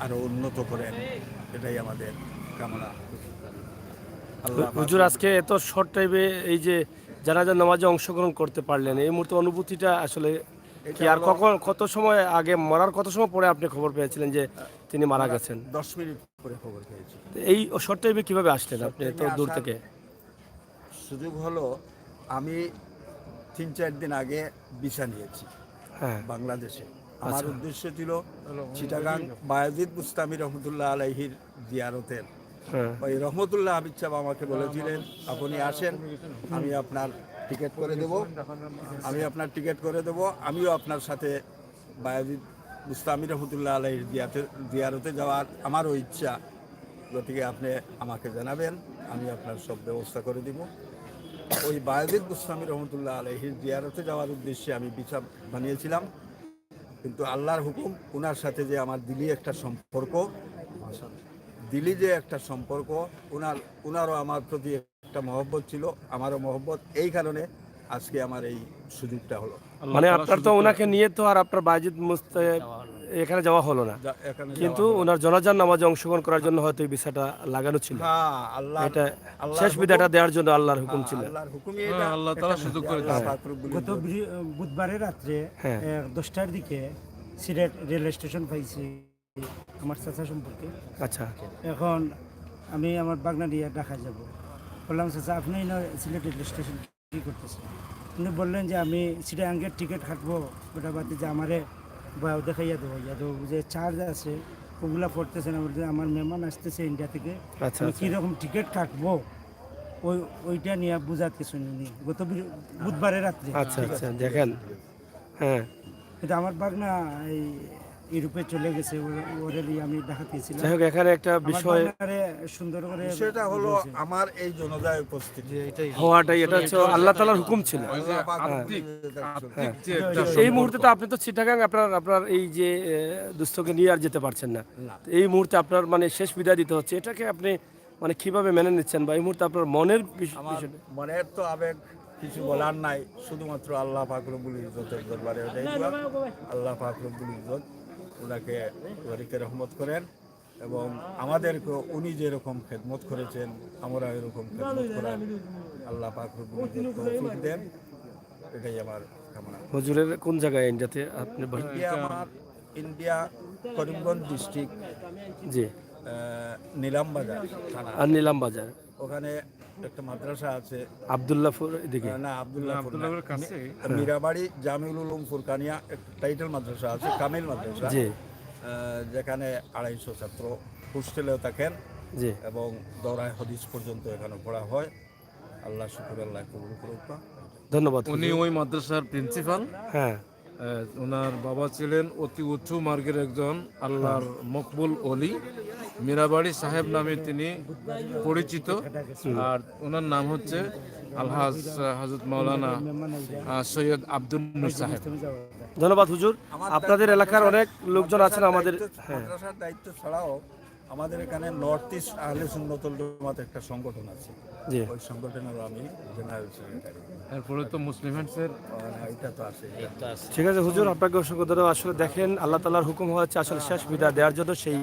আরো উন্নত করেন, এটাই আমাদের কামনা। হুজুর আজকে এত শর্ট টাইমে এই যে জানাজা নামাজে অংশগ্রহণ করতে পারলেন, এই মুহূর্তে অনুভূতিটা আসলে কি? আর কত সময় আগে মরার কত সময় পরে আপনি খবর পেয়েছিলেন যে তিনি মারা গেছেন? 10 মিনিট পরে খবর পেয়েছি। এই শর্ট টাইমে কিভাবে আসলেন আপনি এত দূর থেকে? সুযোগ হলো, আমি 3-4 দিন আগে ভিসা নিয়েছি বাংলাদেশে। আমার উদ্দেশ্য ছিল চিটাগাং বায়াজিদ বুস্তামি রহমতুল্লাহ আলাইহির জিয়ারতের। ওই রহমতুল্লাহ হাবিব সাহেব আমাকে বলেছিলেন আপনি আসেন, আমি আপনার টিকিট করে দেব, আমিও আপনার সাথে বায়াজিদ বুস্তামি রহমতুল্লাহ আলাইহির জিয়ারতে যাওয়ার আমারও ইচ্ছা, গতিকে আপনি আমাকে জানাবেন, আমি আপনার সব ব্যবস্থা করে দিব। ওই বায়াজিদ বুস্তামি রহমতুল্লাহ আলাইহির জিয়ারতে যাওয়ার উদ্দেশ্যে আমি ভিসা বানিয়েছিলাম। কিন্তু আল্লাহর হুকুম, ওনার সাথে যে আমার দিলি একটা সম্পর্ক, ওনারও আমার প্রতি একটা মহব্বত ছিল, আমারও মহব্বত। এই কারণে আজকে আমার এই সুযোগটা হলো। মানে আপনার তো ওনাকে নিয়ে তো আর আপনার বায়েজিদ এখানে যাওয়া হলো না, কিন্তু ওনার জানাজার নামাজে অংশগ্রহণ করার জন্য হয়তো এই ভিসাটা লাগানো ছিল। এটা শেষ বিদায়টা দেওয়ার জন্য আল্লাহর হুকুম ছিল। আল্লাহ তাআলা সুযোগ করে দিয়েছেন। গত বুধবারের রাত্রে 10টার দিকে সিলেট রেল স্টেশন পাইছি আমার চাচা সম্পর্কে। আচ্ছা, এখন আমি আমার বাগনা দিয়ে ঢাকা যাব, বললাম চাচা আপনি সিলেট রেল স্টেশন কী করতেছেন? উনি বললেন যে আমি সিটাগাঙ্গের টিকিট কাটবো, ওটা বাদে যে আমারে দেখাইয়া দেবো যে চার্জ আছে ওগুলা পড়তেছে না, আমার মেহমান আসতেছে ইন্ডিয়া থেকে, আমি কীরকম টিকিট কাটবো ওইটা নিয়ে বুঝাতে শুনিনি গত বুধবারের রাত্রে। আচ্ছা দেখেন, হ্যাঁ এটা আমার বাগনা এই ইউরোপে চলে গেছে, ওরে দিয়ে আমি দেখাতেছিলাম। যাই হোক, এখানে একটা বিষয় সুন্দর করে বিষয়টা হলো আমার এই জনতায় উপস্থিতি হওয়াটাই, এটা হচ্ছে আল্লাহ তাআলার হুকুম ছিল। এই মুহূর্তে তো আপনি তো চিটাগাং আপনার এই যে দুস্থকে নিয়ে আর যেতে পারছেন না, এই মুহূর্তে আপনার মানে শেষ বিদায় দিতে হচ্ছে, এটাকে আপনি মানে কিভাবে মেনে নিচ্ছেন, বা এই মুহূর্তে আপনার মনের বিষয়? মনের তো আবেগ কিছু বলার নাই, শুধুমাত্র আল্লাহ পাক রব্বুল ইজ্জতের দরবারে ওটাই দোয়া। আল্লাহ পাক রব্বুল ইজ্জত ওনাকে ওয়ারিতে রহমত করেন এবং আমাদেরকে উনি যেরকম খেদমত করেছেন আমরা এরকম খেদমত করার আল্লাহ পাক রব্বুল ইজ্জত তৌফিক দেন, এটাই আমার কামনা। হুজুরের কোন জায়গায় ইন্ডিয়াতে আপনি? আমার ইন্ডিয়া করিমগঞ্জ ডিস্ট্রিক্ট, জি, নিলাম বাজার থানা। আর নিলাম বাজার ওখানে একটা মাদ্রাসা আছে, আব্দুল্লাহপুর এদিকে না আব্দুল্লাহপুর কাছে মীরাবাড়ি জামিউল উলুম ফুরকানিয়া একটা টাইটেল মাদ্রাসা আছে, কামিল মাদ্রাসা, যেখানে 250 ছাত্র হোস্টেলেও থাকেন এবং দৌড়ায় হাদিস পর্যন্ত এখানে পড়া হয়। আল্লাহ শুকর, আল্লাহ কবুল করুক। ধন্যবাদ। উনি ওই মাদ্রাসার প্রিন্সিপাল। হ্যাঁ, ওনার বাবা ছিলেন অতি উচ্চ মার্গের একজন আল্লাহর মকবুল অলি, মীরাবাড়ি সাহেব নামে তিনি পরিচিত। আর ওনার নাম হচ্ছে আলহাজ হযরত মাওলানা সৈয়দ আব্দুল নূর সাহেব। ধন্যবাদ হুজুর। আপনাদের এলাকার অনেক লোকজন আছেন আমাদের। মাদ্রাসার দায়িত্ব ছাড়াও আমাদের এখানে নর্থ ইস্ট আহলে সুন্নতুল জামাত একটা সংগঠন আছে, ওই সংগঠনের আমি জেনারেল সেক্রেটারি। এরপরে তো মুসলিম হ্যান্ডসের এটা তো আছে। ঠিক আছে হুজুর, আপনাকে অসংখ্য ধন্যবাদ। আসলে দেখেন, আল্লাহ তাআলার হুকুম হচ্ছে আসলে শেষ বিদায় দেওয়ার জন্য সেই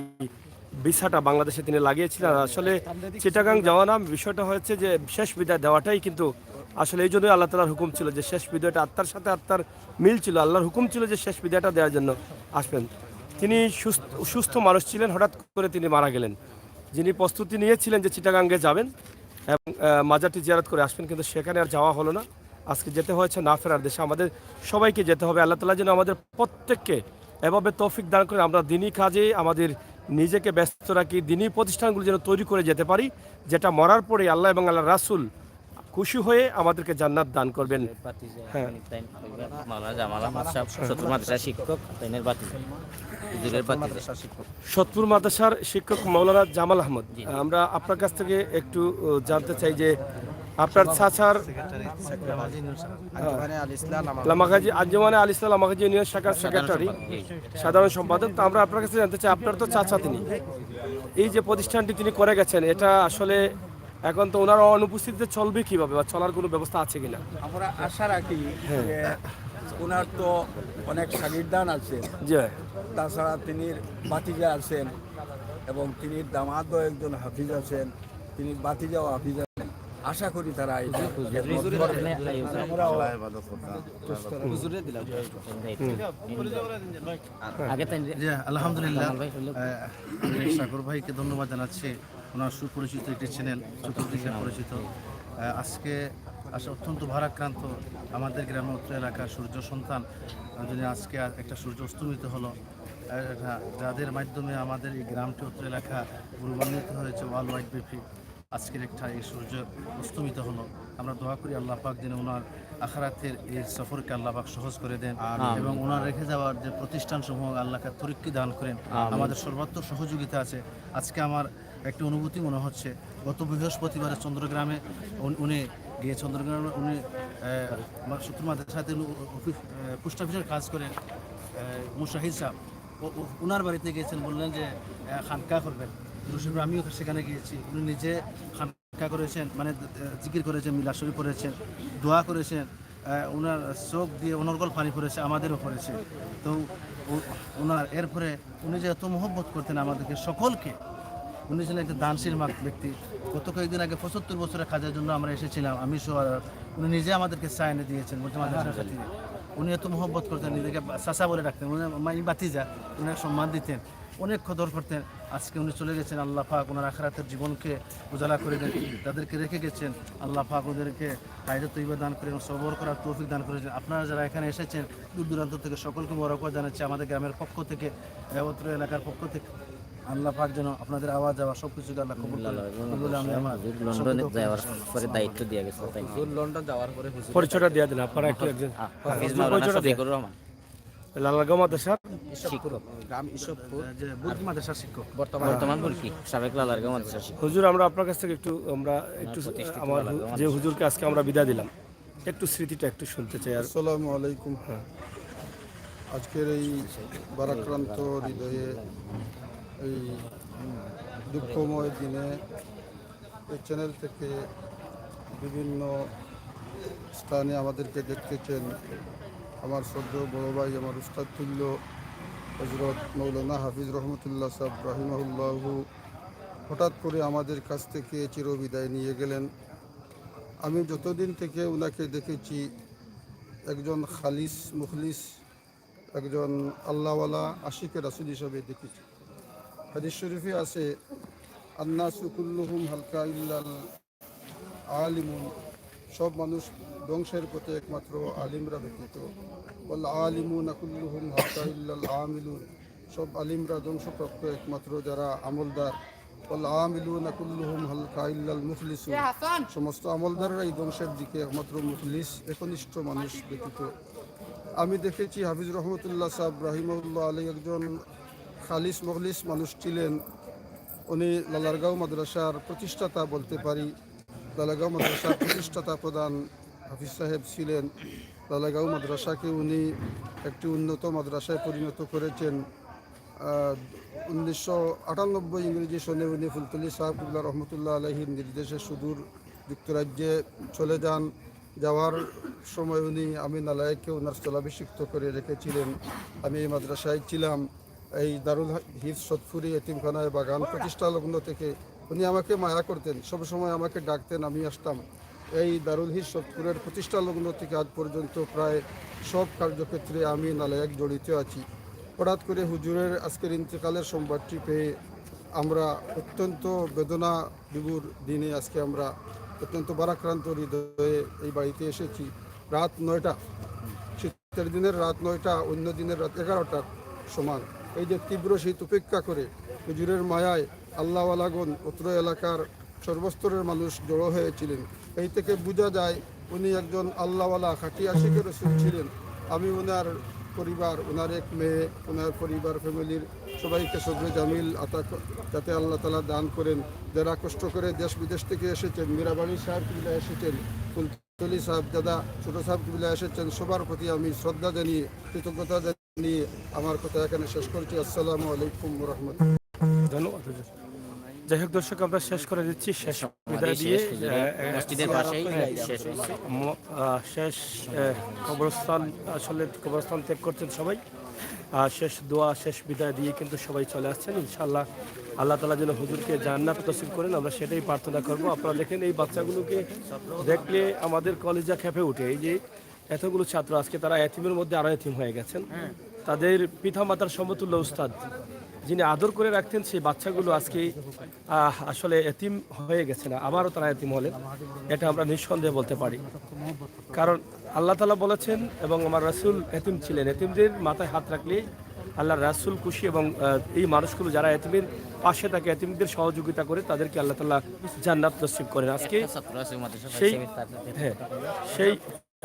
ভিসাটা বাংলাদেশে তিনি লাগিয়েছিলেন। আসলে চিটাগাং যাওয়া নাম বিষয়টা হয়েছে যে শেষ বিদায় দেওয়াটাই কিন্তু আসলে এই জন্যই আল্লাহ তাআলার হুকুম ছিল যে শেষ বিদায়টা আত্মার সাথে আত্মার মিল ছিল। আল্লাহর হুকুম ছিল যে শেষ বিদায়টা দেওয়ার জন্য আসবেন। তিনি সুস্থ মানুষ ছিলেন, হঠাৎ করে তিনি মারা গেলেন। যিনি প্রস্তুতি নিয়েছিলেন যে চিটাগাঙ্গে যাবেন এবং মাজারটি জিয়ারত করে আসবেন, কিন্তু সেখানে আর যাওয়া হলো না। আজকে যেতে হয়েছে না ফেরার দেশে। আমাদের সবাইকে যেতে হবে। আল্লাহ তাআলা যেন আমাদের প্রত্যেককে এভাবে তৌফিক দান করে আমরা দিনই কাজে আমাদের নিজেকে ব্যস্ত রাখি, দিনই প্রতিষ্ঠানগুলো যেন তৈরি করে যেতে পারি, যেটা মরার পরে আল্লাহ এবং আল্লাহ রাসূল খুশি হয়ে আমাদেরকে জান্নাত দান করবেন। হ্যাঁ, সতপুর মাদ্রাসার শিক্ষক মাওলানা জামাল আহমদ। আমরা আপনার কাছ থেকে একটু জানতে চাই যে আপনার চাচার লামাগাজী আঞ্জুমানে আল ইসলাম লামাগাজী ইউনিয়ন শাখার সেক্রেটারি, সাধারণ সম্পাদক। তো আমরা আপনার কাছে জানতে চাই, আপনার তো চাচা, তিনি এই যে প্রতিষ্ঠানটি তিনি করে গেছেন, এটা আসলে এখন তো ওনার অনুপস্থিতিতে চলবে কিভাবে, বা চলার কোনো ব্যবস্থা আছে কিনা? আমরা আশা রাখি যে ওনার তো অনেক শাগিরদান আছে, তাছাড়া তিনি বাতিজা আছেন এবং তিনি দামাদও একজন হাফিজ আছেন, তিনি বাতিজাও হাফিজ আছেন। আশা করি তারা আলহামদুলিল্লাহ, সাগর ভাইকে ধন্যবাদ জানাচ্ছি। ওনার সুপরিচিত একটি চ্যানেল, চতুর্দিকে পরিচিত। আজকে অত্যন্ত ভারাক্রান্ত আমাদের গ্রামের উত্তর এলাকার সূর্য সন্তান যিনি আজকে একটা সূর্য অস্তমিত হলো, যাদের মাধ্যমে আমাদের এই গ্রামটি উত্তর এলাকা গৌরবান্বিত হয়েছে ওয়ার্ল্ড ওয়াইড ব্যাপী। আজকের একটা এই সূর্য অস্তমিত হলো। আমরা দোয়া করি আল্লাহ পাক যেন ওনার আখিরাতের এই সফরকে আল্লাহ পাক সহজ করে দেন এবং ওনার রেখে যাওয়ার যে প্রতিষ্ঠানসমূহ আল্লাহকে তরিক্কি দান করেন। আমাদের সর্বাত্মক সহযোগিতা আছে। আজকে আমার একটি অনুভূতি মনে হচ্ছে, গত বৃহস্পতিবারে চন্দ্রগ্রামে উনি গিয়ে চন্দ্রগ্রামে উনি সূত্র মাদ্রাসাতে পোস্ট অফিসের কাজ করে মুশাহিদ সাহেব ওনার বাড়িতে গিয়েছেন, বললেন যে খানকা করবেন। আমিও সেখানে গিয়েছি। উনি নিজে খানকা করেছেন, মানে জিকির করেছেন, মিলাদ শরীফ পড়েছেন, দোয়া করেছেন, ওনার চোখ দিয়ে অনর্গল পানি পড়েছে, আমাদেরও পড়েছে। তো ওনার এরপরে উনি যে এত মহব্বত করতেন আমাদেরকে সকলকে, উনি ছিলেন একটা দানশীল ব্যক্তি। গত কয়েকদিন আগে 75 বছরের কাজের জন্য আমরা এসেছিলাম, আমি সহ। উনি নিজে আমাদেরকে চা এনে দিয়েছেন, বলতে উনি এত মহব্বত করতেন, নিজেকে চাচা বলে ডাকতেন, উনি বাতিজা, উনি সম্মান দিতেন, অনেক কদর করতেন। আজকে উনি চলে গেছেন। আল্লাহ পাক ওনার আখিরাতের জীবনকে উজালা করে দেন। তাদেরকে রেখে গেছেন, আল্লাহ পাক ওদেরকে হায়াত তৈয়বা দান করেন, সবর করার তৌফিক দান করেছেন। আপনারা যারা এখানে এসেছেন দূর দূরান্ত থেকে সকলকে মোবারকবাদ জানাচ্ছি আমাদের গ্রামের পক্ষ থেকে, অত্র এলাকার পক্ষ থেকে। আল্লাহ পাক যেন আপনাদের আওয়াজ যাওয়া সবকিছুকে আল্লাহ কবুল করেন। আমি আমার লন্ডনে যাওয়ার পরে দায়িত্ব দিয়ে গেছে, লন্ডন যাওয়ার পরে পরিচয়টা দিয়ে দিন আপনারা একটু। একজন হাফিজ মাওলানা শফিকুর রহমান। লালারগাঁও মাদ্রাসার শিক্ষক গ্রাম ইসবপুর যে বুর্গি মাদ্রাসার শিক্ষক। বর্তমান বুলকি সাবেক লালারগাঁও মাদ্রাসার শিক্ষক। হুজুর, আমরা আপনার কাছ থেকে একটু আমার যে হুজুরকে আজকে আমরা বিদায় দিলাম, একটু স্মৃতিটা একটু শুনতে চাই। আর আসসালামু আলাইকুম। আজকের এই বারাক্রান্ত হৃদয়ে এই দুঃখময় দিনে এই চ্যানেল থেকে বিভিন্ন স্থানে আমাদেরকে দেখতেছেন আমার শ্রদ্ধেয় বড় ভাই, আমার উস্তাদ তুল্য হজরত মৌলানা হাফিজ রহমতুল্লাহ সাহেব রাহিমাহুল্লাহু হঠাৎ করে আমাদের কাছ থেকে চিরবিদায় নিয়ে গেলেন। আমি যতদিন থেকে ওনাকে দেখেছি একজন খালিস মুখলিস, একজন আল্লাহওয়ালা আশিকে রাসূল হিসাবে দেখেছি। হাদিস শরীফে আছে আন্নাসু কুল্লুহুম হালকা ইল্লাল আলিমুন, সব মানুষ ধ্বংসের পথে একমাত্র আলিমরা ব্যতীত। ওয়াল আলিমুনা কুল্লুহুম হালকা ইল্লাল আমিলুন, সব আলিমরা ধ্বংসপ্রাপ্ত একমাত্র যারা আমলদার। ওয়াল আমিলুনা কুল্লুহুম হালকা ইল্লাল মুখলিসুন, সমস্ত আমলদাররাই ধ্বংসের দিকে, একমাত্র মুখলিস একনিষ্ঠ মানুষ ব্যতীত। আমি দেখেছি হাফিজ রহমতুল্লাহ সাহেব রাহিমাহুল্লাহ আলী একজন খালিস মুখলিস মানুষ ছিলেন। উনি লালারগাঁও মাদ্রাসার প্রতিষ্ঠাতা বলতে পারি। লালারগাঁও মাদ্রাসার প্রতিষ্ঠাতা প্রধান হাফিজ সাহেব ছিলেন। লালারগাঁও মাদ্রাসাকে উনি একটি উন্নত মাদ্রাসায় পরিণত করেছেন। 1998 ইংরেজি সনে উনি ফুলতলি সাহেব কিবলা রহমতুল্লাহ আলহীর নির্দেশে সুদূর যুক্তরাজ্যে চলে যান। যাওয়ার সময় উনি আমি নালায়েককে ওনার স্থলাভিষিক্ত করে রেখেছিলেন। আমি এই মাদ্রাসায় ছিলাম। এই দারুল হিফজ সতফুরি এতিমখানায় বাগান প্রতিষ্ঠা লগ্ন থেকে উনি আমাকে মায়া করতেন, সবসময় আমাকে ডাকতেন, আমি আসতাম। এই দারুল হিফজ সতফুরের প্রতিষ্ঠা লগ্ন থেকে আজ পর্যন্ত প্রায় সব কার্যক্ষেত্রে আমি নালায়েক জড়িত আছি। হঠাৎ করে হুজুরের আজকের ইন্তেকালের সংবাদটি পেয়ে আমরা অত্যন্ত বেদনা বিভোর দিনে আজকে আমরা অত্যন্ত বারাক্রান্ত হৃদয়ে এই বাড়িতে এসেছি। রাত 9টা, শীতের দিনের রাত 9টা, অন্য দিনের রাত 11টার সমান। এই যে তীব্র শীত উপেক্ষা করে হুজুরের মায়ায় আল্লাহওয়ালাগণ অত্র এলাকার সর্বস্তরের মানুষ জড়ো হয়েছিলেন। এই থেকে বোঝা যায় উনি একজন আল্লাহওয়ালা খাঁটি আশিকের রাসূল ছিলেন। আমি ওনার পরিবার, ওনার এক মেয়ে, ওনার পরিবার ফ্যামিলির সবাইকে সবরে জামিল আতা যাতে আল্লাহ তাআলা দান করেন। যারা কষ্ট করে দেশ বিদেশ থেকে এসেছেন, মীরাবাড়ি সাহেব কিবলা এসেছেন, ফুলতলি সাহেব দাদা, ছোট সাহেব কিবলা এসেছেন, সবার প্রতি আমি শ্রদ্ধা জানিয়ে কৃতজ্ঞতা জানিয়ে আমার কথা এখানে শেষ করছি। আসসালামু আলাইকুম ওয়া রাহমাতুল্লাহ। ধন্যবাদ। যাই হোক দর্শক, আমরা শেষ করে দিচ্ছি, শেষ বিদায় দিয়ে শেষ কবরস্থান, আসলে কবরস্থান ত্যাগ করছেন সবাই। শেষ দোয়া, শেষ বিদায় দিয়ে কিন্তু সবাই চলে আসছেন। ইনশাআল্লাহ আল্লাহ তাআলা যেন হুজুরকে জান্নাত নসিব করেন, আমরা সেটাই প্রার্থনা করব। আপনারা দেখেন এই বাচ্চাগুলোকে দেখলে আমাদের কলেজা খেপে ওঠে। এই যে এতগুলো ছাত্র আজকে তারা এতিমের মধ্যে আরো এতিম হয়ে গেছেন। তাদের পিতামাতার সমতুল্য উস্তাদ যিনি আদর করে রাখতেন, সেই বাচ্চাগুলো আজকে আসলে এতিম হয়ে গেছে না, আবারও তারা এতিম হলেন। এটা আমরা নিঃসন্দেহে বলতে পারি, কারণ আল্লাহ তাআলা বলেছেন এবং আমার রাসূল এতিম ছিলেন। এতিমদের মাথায় হাত রাখলে আল্লাহ রাসূল খুশি, এবং এই মানুষগুলো যারা এতিমের পাশে থাকে, এতিমদের সহযোগিতা করে, তাদেরকে আল্লাহ তাআলা জান্নাত নসিব করেন। আজকে সেই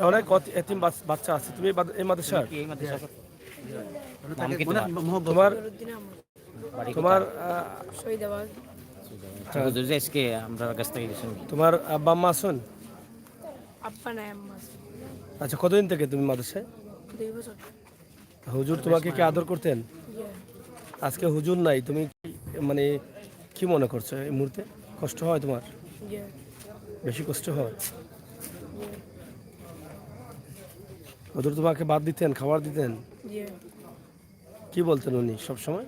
অনেক এতিম বাচ্চা আছে। তুমি এই মাদ্রাসার তোমার তোমার আব্বা আম্মা আছেন? আচ্ছা, কতদিন থেকে তুমি মাদ্রাসায়? হুজুর তোমাকে কি আদর করতেন? আজকে হুজুর নাই, তুমি মানে কি মনে করছো এই মুহূর্তে? কষ্ট হয় তোমার? বেশি কষ্ট হয়? হুজুর তোমাকে ভাত দিতেন, খাবার দিতেন? কি বলতেন উনি সব সময়?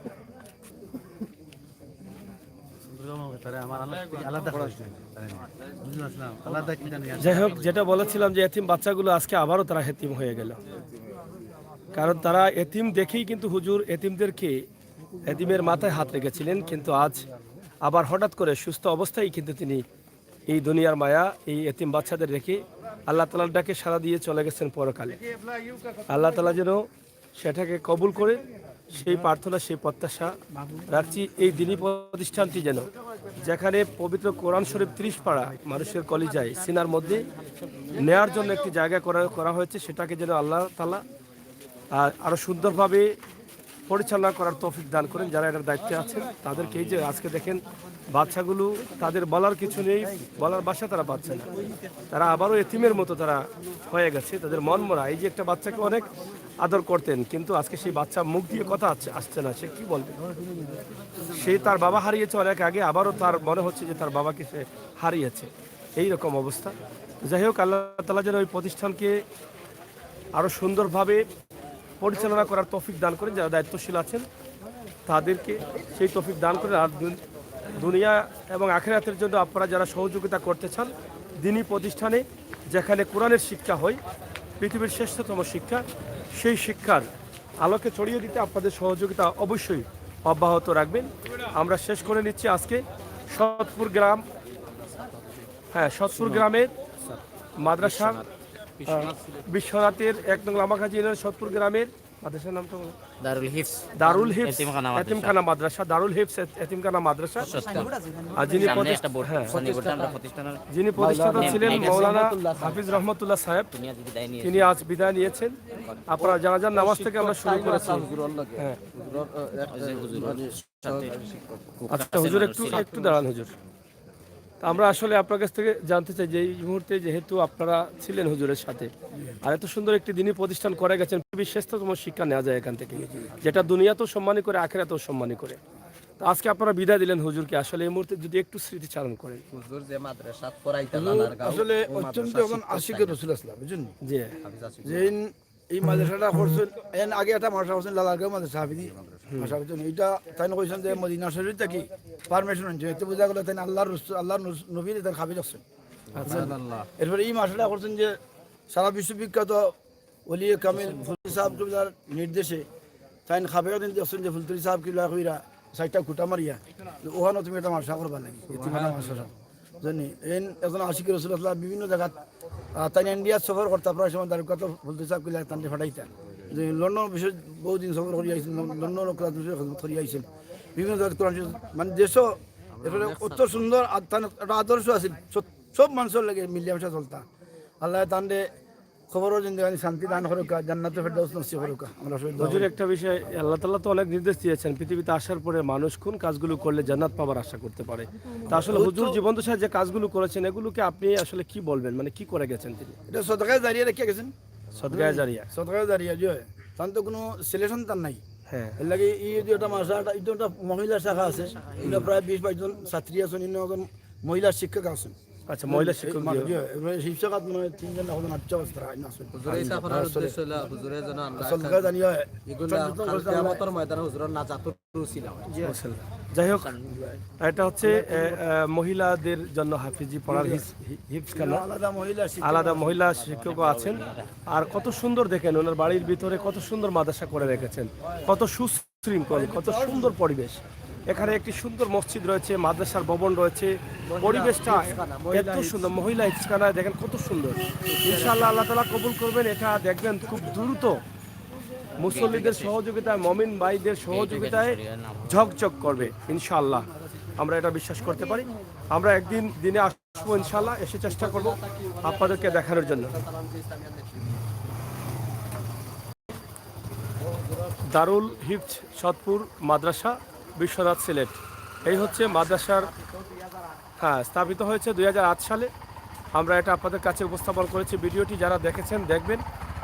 যাই হোক, যেটা বলেছিলাম যে এতিম বাচ্চাগুলো আজকে আবারও তারা এতিম হয়ে গেল, কারণ তারা এতিম দেখেই কিন্তু হুজুর এতিমদেরকে এতিমের মাথায় হাত রেখেছিলেন। কিন্তু আজ আবার হঠাৎ করে সুস্থ অবস্থায় কিন্তু তিনি এই দুনিয়ার মায়া এই এতিম বাচ্চাদের রেখে আল্লাহ তাআলার ডাকে সাড়া দিয়ে চলে গেছেন পরকালে। আল্লাহ তাআলা যেন সেটাকে কবুল করে, সেই প্রার্থনা, সেই প্রত্যাশা রাখছি। এই দ্বীনি প্রতিষ্ঠানটি যেন, যেখানে পবিত্র কোরআন শরীফ 30 পারা মানুষের কলিজায় সিনার মধ্যে নেয়ার জন্য একটি জায়গা করা হয়েছে, সেটাকে যেন আল্লাহ তাআলা আরও সুন্দরভাবে পরিচালনা করার তৌফিক দান করেন যারা এটার দায়িত্বে আছেন তাদেরকে। এই যে আজকে দেখেন বাচ্চাগুলো, তাদের বলার কিছু নেই, বলার ভাষা তারা পাচ্ছে না, তারা আবারও এতিমের মতো তারা হয়ে গেছে, তাদের মন মরা। এই যে একটা বাচ্চাকে অনেক আদর করতেন, কিন্তু আজকে সেই বাচ্চা মুখ দিয়ে কথা আসছে না, সে কি বলবে? সে তার বাবা হারিয়েছে অনেক আগে, আবারও তার মনে হচ্ছে যে তার বাবাকে সে হারিয়েছে, এই রকম অবস্থা। যাই হোক, আল্লাহ তাআলা যেন ওই প্রতিষ্ঠানকে আরও সুন্দরভাবে পরিচালনা করার তৌফিক দান করেন, যারা দায়িত্বশীল আছেন তাদেরকে সেই তৌফিক দান করেন। আর দুনিয়া এবং আখিরাতের জন্য আপনারা যারা সহযোগিতা করতে চান, দ্বীনি প্রতিষ্ঠানে যেখানে কোরআনের শিক্ষা হয়, পৃথিবীর শ্রেষ্ঠতম শিক্ষা, সেই শিক্ষার আলোকে ছড়িয়ে দিতে আপনাদের সহযোগিতা অবশ্যই অব্যাহত রাখবেন। আমরা শেষ করে নিচ্ছি আজকে সৎপুর গ্রাম, সৎপুর গ্রামের মাদ্রাসা বিশ্বনাথের ১ নং লামাকাজি ইউনিয়নের সৎপুর গ্রামের মাদ্রাসার নামটা দারুল হিফজ এতিমখানা মাদ্রাসা, দারুল হিফজ এতিমখানা মাদ্রাসা। আর যিনি প্রতিষ্ঠাতা ছিলেন মৌলানা হাফিজ রহমতুল্লাহ সাহেব, তিনি আজ বিদায় নিয়েছেন। আপনারা জানাজার নামাজ থেকে আমরা শুরু করেছি। আচ্ছা হুজুর, একটু দাঁড়ান হুজুর। আমরা আসলে আপনার কাছ থেকে জানতে চাই যে এই মুহূর্তে যেহেতু আপনারা ছিলেন হুজুরের সাথে, আর এত সুন্দর একটি দ্বীনি প্রতিষ্ঠান করে গেছেন, পৃথিবীর শ্রেষ্ঠতম শিক্ষা নেওয়া যায় এখান থেকে, যেটা দুনিয়াতেও সম্মানী করে, আখিরাতেও সম্মানী করে। তো আজকে আপনারা বিদায় দিলেন হুজুরকে, আসলে এই মুহূর্তে যদি একটু স্মৃতিচারণ করেন। হুজুর যে মাদ্রাসা পড়াইতেন আসলে অত্যন্ত এখন আশিকের রসুল আসলাম, বুঝছেন? জি, যে এই মাদ্রাসাটা করছেন এর আগে একটা মাদ্রাসা করছেন লালারগাঁও মাদ্রাসা হাফিজি মাদ্রাসা করছেন। এইটা তাই কইছেন যে মদিনা শরীফ থেকে পারমিশন আনছে, এতে বোঝা গেল তাই আল্লাহর নবীর তার হাফিজ আছেন। এরপরে এই মাদ্রাসাটা করছেন যে সারা বিশ্ববিখ্যাত ওলিয়ে কামিল ফুলতুলি সাহেব কিবলার নির্দেশে তাই হাফিজ দিচ্ছেন যে ফুলতুলি সাহেব কিবলা কইরা ৬টা খুঁটা মারিয়া ওখানে তুমি একটা মাদ্রাসা করবা লাগে, এতিমখানা মাদ্রাসা জানি। এন এখন আশিকের রসুল আসলাম বিভিন্ন জায়গাত তাই ইন্ডিয়া সফর করতে প্রায় সময় তার কত ফুলতুলি সাহেব কিবলা তান্ডে ফাটাইতেন। যে লন্ডন বিশেষ বহুদিন সফর করি আইছেন, লন্ডন খেদমত করি আইছেন, বিভিন্ন জায়গায় মানে দেশও এখানে অত সুন্দর একটা আদর্শ আছে, সব মানুষের লাগে মিলিয়ামিশা চলতা। আল্লাহ তান্ডে খবরও জিন্দেগানি শান্তি দান করুক, জান্নাতে ফেরদাউস নসিব করুক। আমরা হুজুর একটা বিষয়, আল্লাহ তাআলা তো অনেক নির্দেশ দিয়েছেন, পৃথিবীতে আসার পরে মানুষ কোন কাজগুলো করলে জান্নাত পাওয়ার আশা করতে পারে। তা আসলে হুজুর জীবনদশায় যে কাজগুলো করেছেন, এগুলোকে আপনি আসলে কি বলবেন, মানে কি করে গেছেন তিনি? এটা সদকায়ে জারিয়া রেখে গেছেন, সদকায়ে জারিয়া, সদকায়ে জারিয়া যে তার তো কোনো সিলেকশন তার নাই। হ্যাঁ, এর লাগে এই যে একটা মাসা এটা একটা মহিলা শাখা আছে, এটা প্রায় ২০-২২ জন ছাত্রী আছেন, একজন মহিলা শিক্ষক আছেন। আচ্ছা, মহিলা শিক্ষক শিক্ষক মানে ৩ জন এখন ৮ অবস্থা আছে। হুজুরে সাফারের উদ্দেশ্য হলো হুজুরে যেন আল্লাহ জানিয়া এগুলা কিয়ামতের ময়দানে হুজুরের নাজাতুর উসিলা হয়। যাই হোক, এটা হচ্ছে মহিলাদের জন্য হাফিজি পড়ার হিফজখানা, আলাদা মহিলা শিক্ষকও আছেন। আর কত সুন্দর দেখেন, ওনার বাড়ির ভিতরে কত সুন্দর মাদ্রাসা করে রেখেছেন, কত সুশৃঙ্খল, কত সুন্দর পরিবেশ। এখানে একটি সুন্দর মসজিদ রয়েছে, মাদ্রাসার ভবন রয়েছে, পরিবেশটা এত সুন্দর। মহিলা হিফজখানা দেখেন কত সুন্দর। ইনশাআল্লাহ আল্লাহ তাআলা কবুল করবেন। এটা দেখবেন খুব দ্রুত মুসল্লিদের সহযোগিতায়, মমিন ভাইদের সহযোগিতায় ঝকঝক করবে ইনশাআল্লাহ, আমরা এটা বিশ্বাস করতে পারি। আমরা একদিন দিনে আসবো ইনশাআল্লাহ, এসে চেষ্টা করব আপনাদেরকে দেখানোর জন্য। দারুল হিফজ সৎপুর মাদ্রাসা, বিশ্বনাথ, সিলেট। এই হচ্ছে মাদ্রাসার, স্থাপিত হয়েছে ২০০৮ সালে। আমরা এটা আপনাদের কাছে উপস্থাপন করেছি। ভিডিওটি যারা দেখেছেন, দেখবেন,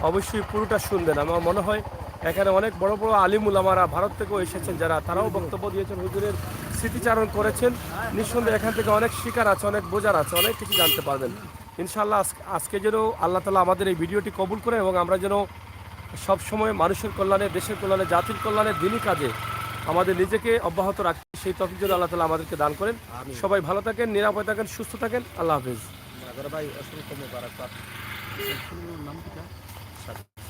অবশ্যই পুরোটা শুনবেন। আমার মনে হয় এখানে অনেক বড় বড় আলিম উলামারা ভারত থেকেও এসেছেন, যারা তারাও বক্তব্য দিয়েছেন, হুজুরের স্মৃতিচারণ করেছেন। নিঃসন্দেহে এখান থেকে অনেক শিকার আছে, অনেক বোঝার আছে, অনেক কিছু জানতে পারবেন ইনশাআল্লাহ। আজকে যেন আল্লাহ তাআলা আমাদের এই ভিডিওটি কবুল করেন এবং আমরা যেন সবসময় মানুষের কল্যাণে, দেশের কল্যাণে, জাতির কল্যাণে, দ্বীনি কাজে আমাদের নিজেকে অব্যাহত রাখি, সেই তৌফিক যেন আল্লাহ তাআলা আমাদেরকে দান করেন। সবাই ভালো থাকেন, নিরাপদ থাকেন, সুস্থ থাকেন। আল্লাহ হাফেজ।